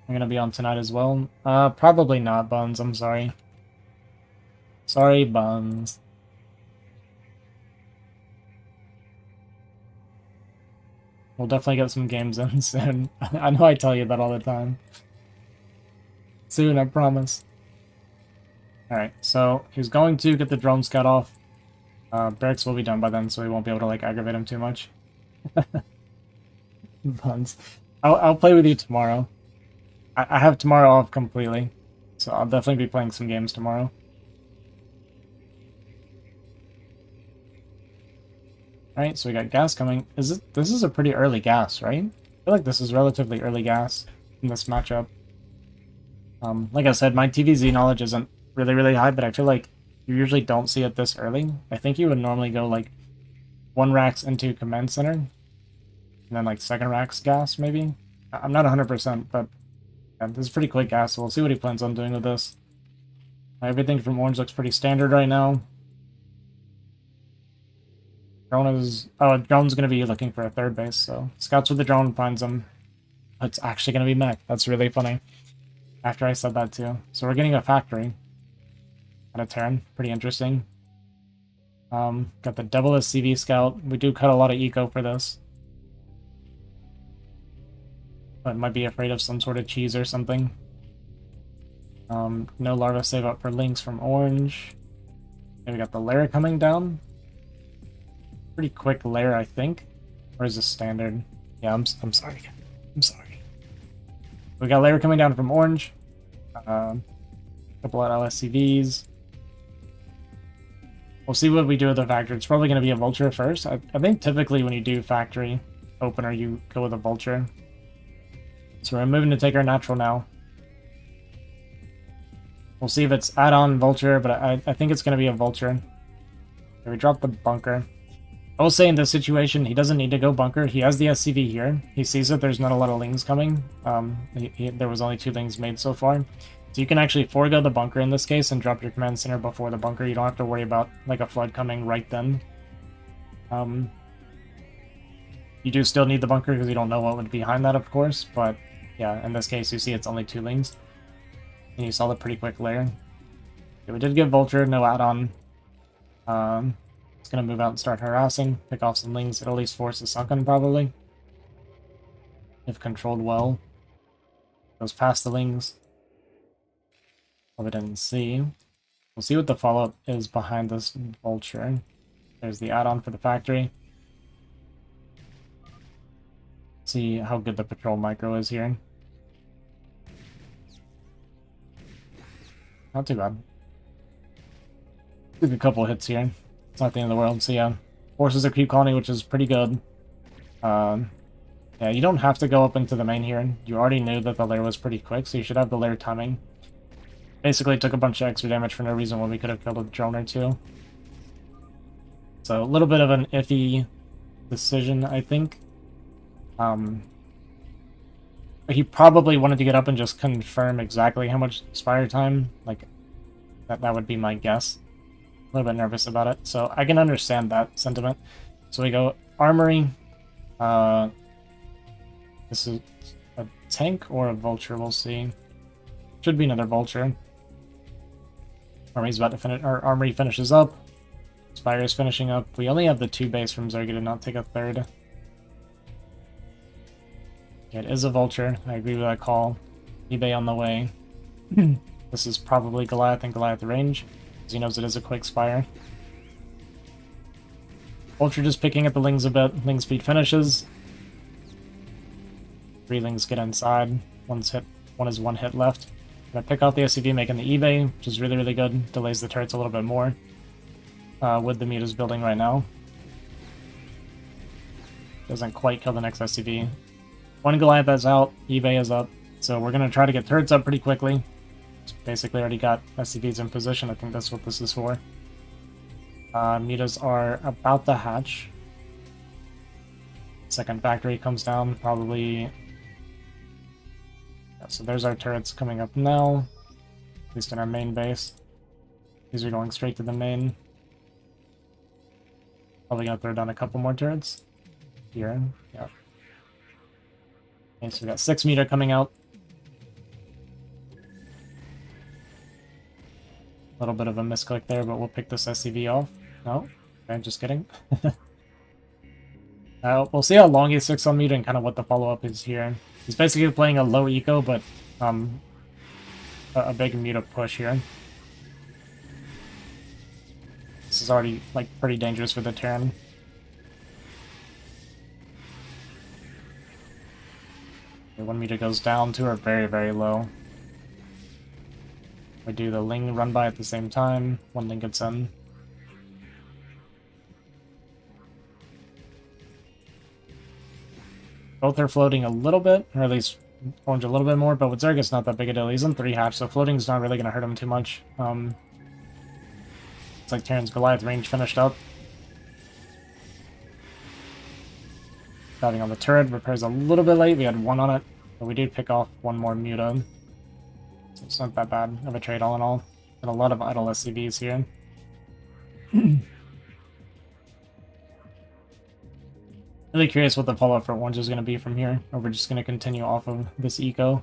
I'm going to be on tonight as well. Probably not, Buns. I'm sorry. Sorry, Buns. We'll definitely get some games in soon. I know I tell you that all the time. Soon, I promise. Alright, so he's going to get the drone scout off. Barracks will be done by then, so he won't be able to, like, aggravate him too much. Buns. I'll play with you tomorrow. I have tomorrow off completely, so I'll definitely be playing some games tomorrow. Alright, so we got gas coming. This is a pretty early gas, right? I feel like this is relatively early gas in this matchup. Like I said, my TVZ knowledge isn't really high, but I feel like you usually don't see it this early. I think you would normally go like 1 racks into command center, and then like 2nd racks gas, maybe? I'm not 100%, but yeah, this is pretty quick gas, so we'll see what he plans on doing with this. Everything from orange looks pretty standard right now. Drone is... Oh, drone's going to be looking for a 3rd base, so scouts with the drone, finds him. It's actually going to be mech. That's really funny. After I said that too. So we're getting a factory at a Terran. Pretty interesting. Got the double SCV scout. We do cut a lot of eco for this. But might be afraid of some sort of cheese or something. No larva save up for links from orange. And we got the lair coming down. Pretty quick lair, I think. Or is this standard? Yeah, I'm sorry. I'm sorry. We got lair coming down from orange. Couple of LSCVs. We'll see what we do with the factory. It's probably going to be a vulture first. I think typically when you do factory opener, you go with a vulture. So we're moving to take our natural now. We'll see if it's add-on vulture, but I think it's going to be a vulture. Okay, we dropped the bunker. I will say in this situation, he doesn't need to go bunker. He has the SCV here. He sees that there's not a lot of lings coming. There was only 2 lings made so far. So you can actually forego the bunker in this case and drop your command center before the bunker. You don't have to worry about like a flood coming right then. You do still need the bunker because you don't know what would be behind that, of course. But yeah, in this case, you see it's only 2 lings. And you saw the pretty quick layer. Okay, we did get vulture, no add-on. It's going to move out and start harassing, pick off some lings, at least force a sunken probably. If controlled well. Goes past the lings. What we didn't see. We'll see what the follow-up is behind this vulture. There's the add-on for the factory. See how good the patrol micro is here. Not too bad. Took a couple hits here. It's not the end of the world, so yeah. Forces a creep colony, which is pretty good. Yeah, you don't have to go up into the main here. You already knew that the lair was pretty quick, so you should have the lair timing. Basically took a bunch of extra damage for no reason when we could have killed a drone or 2. So a little bit of an iffy decision, I think. He probably wanted to get up and just confirm exactly how much spire time. Like, that would be my guess. A little bit nervous about it, so I can understand that sentiment. So we go Armory. This is a tank or a vulture, we'll see. Should be another vulture. Armory's about to finish, or Armory finishes up. Spire is finishing up. We only have the 2 base from Zerga to not take a 3rd. It is a vulture. I agree with that call. eBay on the way. This is probably Goliath and Goliath range, because he knows it is a quick spire. Vulture just picking at the lings a bit. Ling speed finishes. 3 lings get inside. One is 1 hit left. Gonna pick off the SCV, making the eBay, which is really good. Delays the turrets a little bit more. with the mutas building right now. Doesn't quite kill the next SCV. One Goliath is out, eBay is up, so we're going to try to get turrets up pretty quickly. Basically already got SCVs in position. I think that's what this is for. Mutas are about to hatch. Second factory comes down, probably... Yeah, so there's our turrets coming up now, at least in our main base. These are going straight to the main. Probably gonna throw down a couple more turrets. Here, yeah. Okay, so we got 6 meter coming out. A little bit of a misclick there, but we'll pick this SCV off. No? Okay, just kidding. We'll see how long he sticks on meter and kind of what the follow-up is here. He's basically playing a low eco, but a big muta push here. This is already like pretty dangerous for the Terran. Okay, 1 meter goes down, 2 are very, very low. We do the Ling run by at the same time. 1 Ling gets in. Both are floating a little bit, or at least orange a little bit more, but with Zerg it's not that big a deal. He's in 3 hatch, so floating's not really going to hurt him too much. It's like Terran's Goliath range finished up. Diving on the turret, repairs a little bit late. We had 1 on it, but we did pick off 1 more muta. So it's not that bad of a trade all in all. And a lot of idle SCVs here. Really curious what the follow-up for orange is going to be from here, or we're just going to continue off of this eco.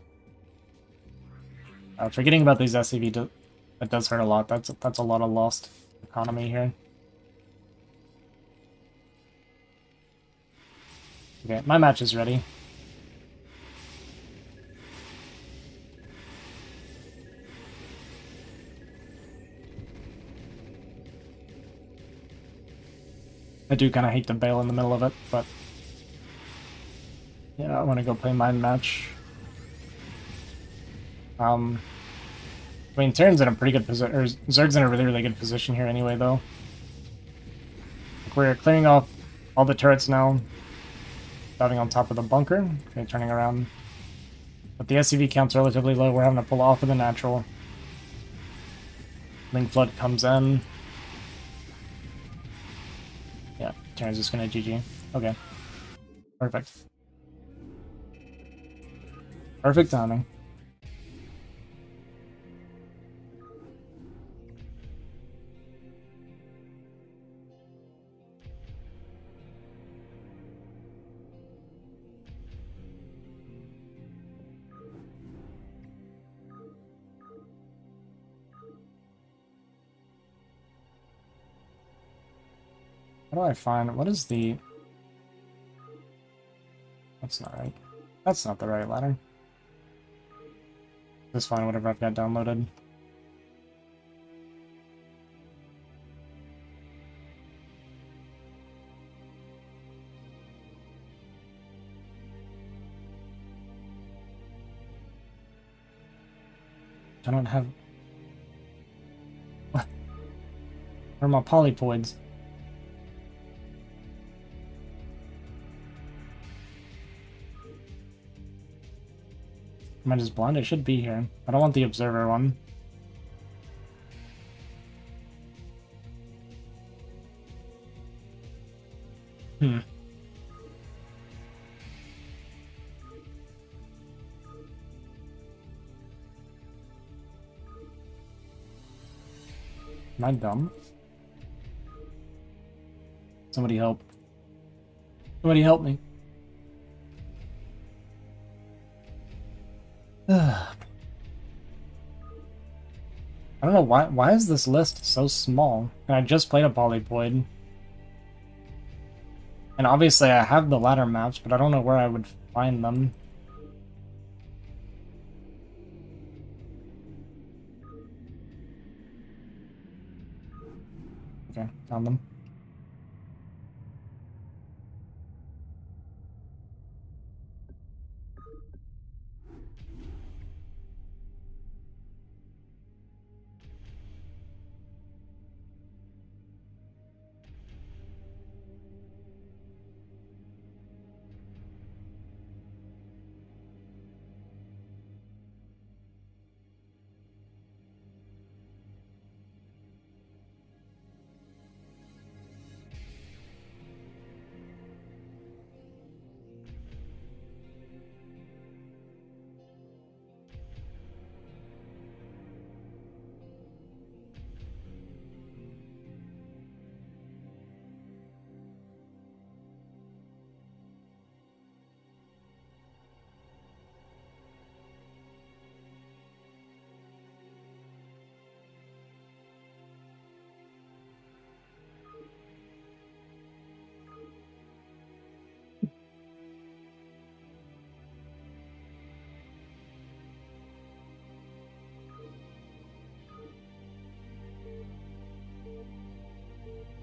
Forgetting about these SCV, that does hurt a lot. That's a lot of lost economy here. Okay, my match is ready. I do kind of hate to bail in the middle of it, but yeah, I want to go play my match. I mean, Terran's in a pretty good position, or Zerg's in a really, really good position here anyway, though. We're clearing off all the turrets now. Diving on top of the bunker. Okay, turning around. But the SCV count's relatively low. We're having to pull off of the natural. Link Flood comes in. Yeah, Terran's just gonna GG. Okay. Perfect. Perfect timing. How do I find... What is the... That's not right. That's not the right ladder. Just find whatever I've got downloaded. I don't have... What? Where are my polypoids? Am I just blind? It should be here. I don't want the observer one. Am I dumb? Somebody help. Somebody help me. I don't know why is this list so small? And I just played a polypoid. And obviously I have the ladder maps, but I don't know where I would find them. Okay, found them.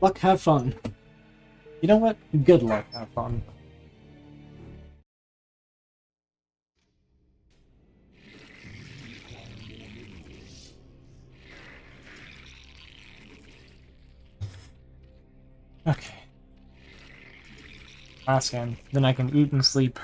Luck, have fun. You know what? Good luck, have fun. Okay. Last game. Then I can eat and sleep.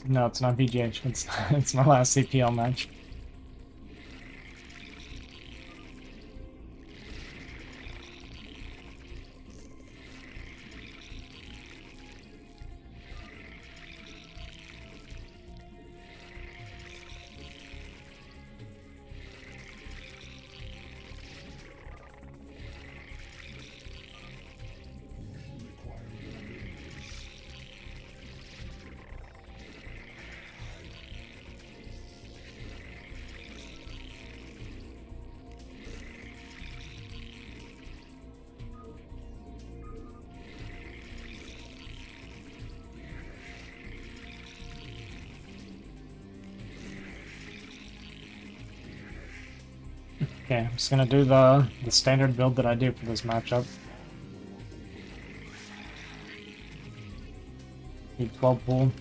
No, it's not VGH. It's my last CPL match. Okay, I'm just gonna do the standard build that I do for this matchup. Need 12 pool.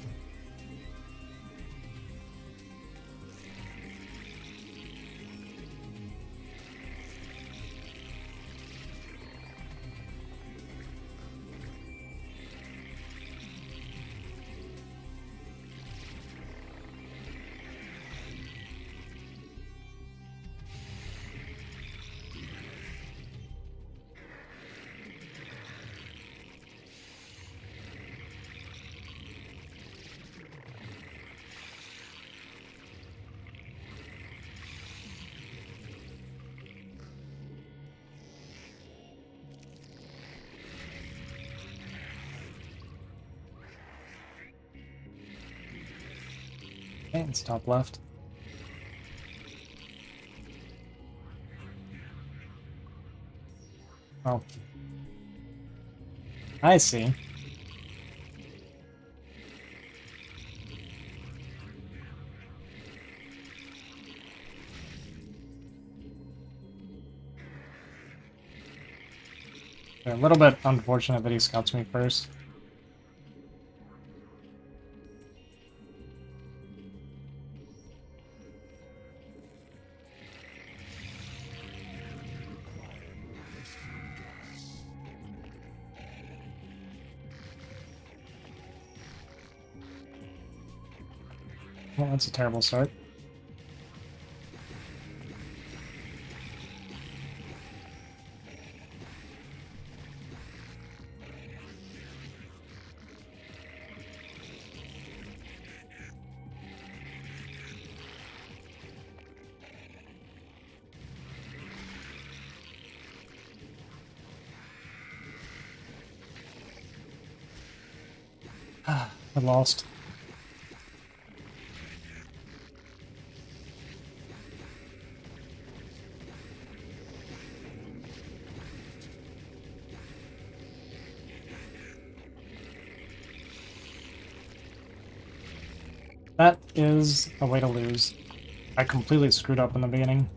Okay, it's top left. Oh. I see. A little bit unfortunate that he scouts me first. Well, that's a terrible start. I lost. That is a way to lose. I completely screwed up in the beginning.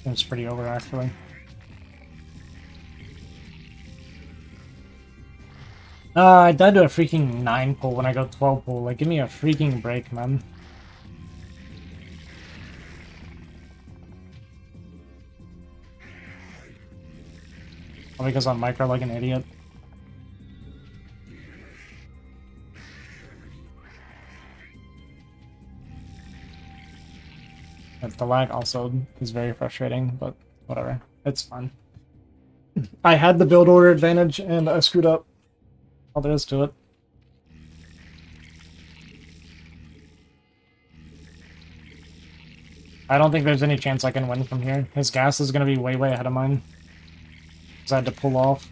It's pretty over, actually. I died to a freaking 9 pull when I got 12 pull. Like, give me a freaking break, man. All because I'm micro like an idiot. The lag also is very frustrating, but whatever. It's fine. I had the build order advantage, and I screwed up. All there is to it. I don't think there's any chance I can win from here. His gas is going to be way, way ahead of mine. Because I had to pull off.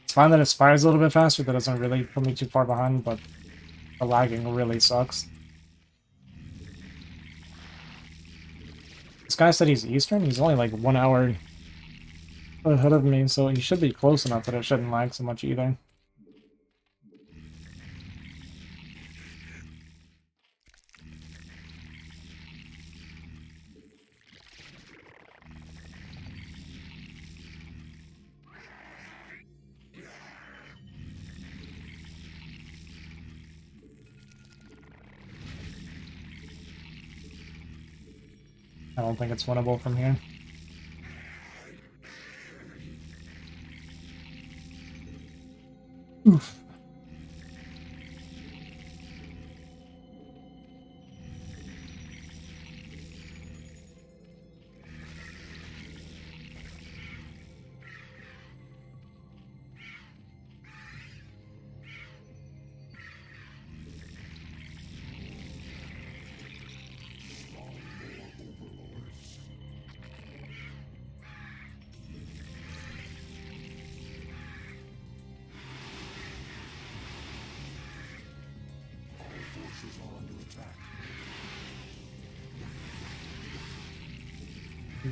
It's fine that it fires a little bit faster. That doesn't really put me too far behind, but the lagging really sucks. This guy said he's Eastern. He's only like 1 hour ahead of me, so he should be close enough that it shouldn't lag so much either. I don't think it's winnable from here. Oof.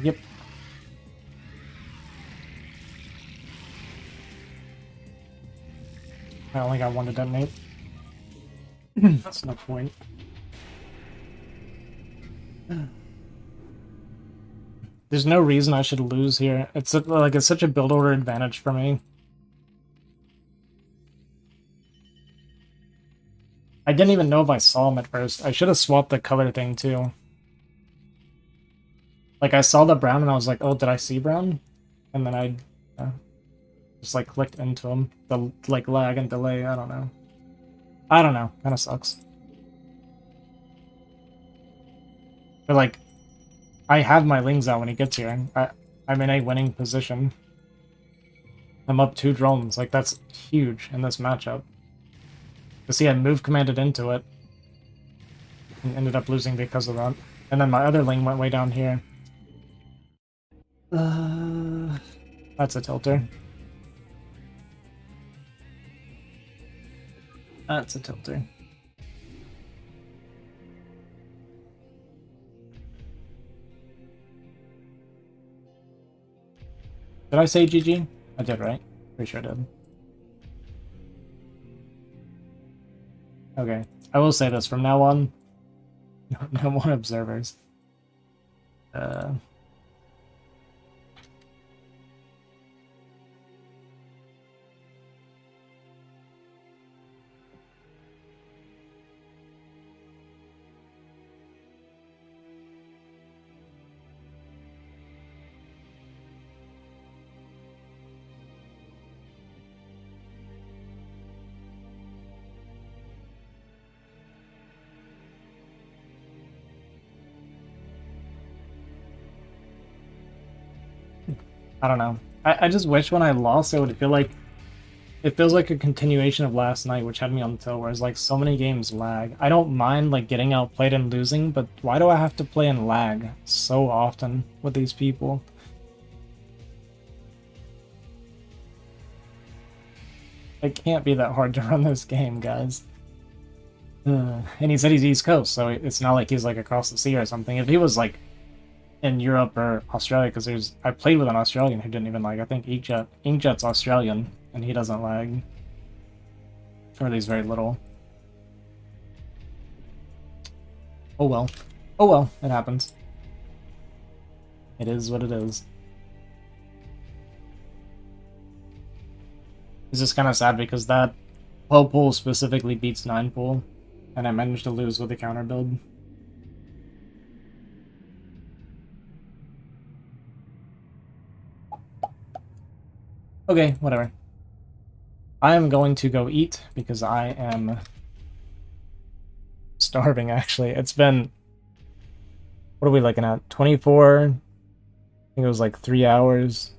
Yep. I only got one to detonate. That's no point. There's no reason I should lose here. It's such a build order advantage for me. I didn't even know if I saw him at first. I should have swapped the color thing too. Like, I saw the brown and I was like, oh, did I see brown? And then I just like clicked into him. The like lag and delay, I don't know. I don't know. Kinda sucks. But like, I have my Lings out when he gets here. I'm in a winning position. I'm up 2 drones. Like, that's huge in this matchup. To see I move commanded into it. And ended up losing because of that. And then my other Ling went way down here. That's a tilter. That's a tilter. Did I say GG? I did, right? Pretty sure I did. Okay. I will say this, from now on, no more observers. I don't know. I just wish when I lost it would feel like... It feels like a continuation of last night, which had me on the toe, whereas like so many games lag. I don't mind like getting outplayed and losing, but why do I have to play in lag so often with these people? It can't be that hard to run this game, guys. And he said he's East Coast, so it's not like he's like across the sea or something. If he was like in Europe or Australia, because I played with an Australian who didn't even like, I think Inkjet's Australian, and he doesn't lag. Or at least very little. Oh well. Oh well, it happens. It is what it is. It's just kind of sad because that 12 pool specifically beats 9 pool, and I managed to lose with the counter build. Okay, whatever. I am going to go eat because I am starving, actually. It's been What are we looking at? 24. I think it was like 3 hours.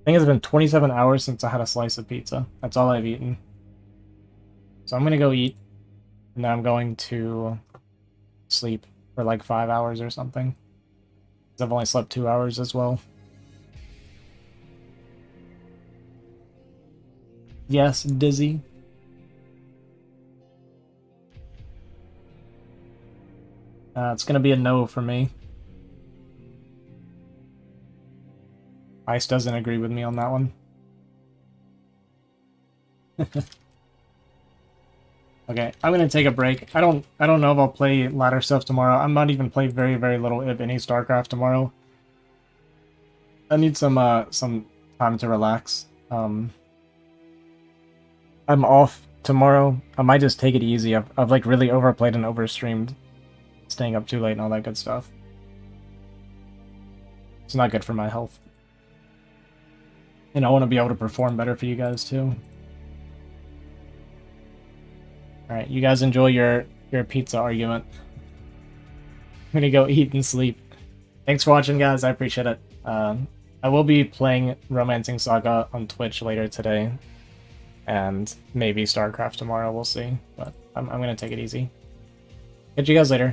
I think it's been 27 hours since I had a slice of pizza. That's all I've eaten. So I'm gonna go eat, and then I'm going to sleep for like 5 hours or something. 'Cause I've only slept 2 hours as well. Yes, dizzy. It's gonna be a no for me. Ice doesn't agree with me on that one. Okay, I'm gonna take a break. I don't know if I'll play ladder stuff tomorrow. I'm not even play very, very little, if any, StarCraft tomorrow. I need some time to relax. I'm off tomorrow. I might just take it easy. I've like really overplayed and overstreamed, staying up too late and all that good stuff. It's not good for my health. And I want to be able to perform better for you guys too. Alright, you guys enjoy your pizza argument. I'm gonna go eat and sleep. Thanks for watching, guys. I appreciate it. I will be playing Romancing Saga on Twitch later today. And maybe StarCraft tomorrow, we'll see. But I'm gonna take it easy. Catch you guys later.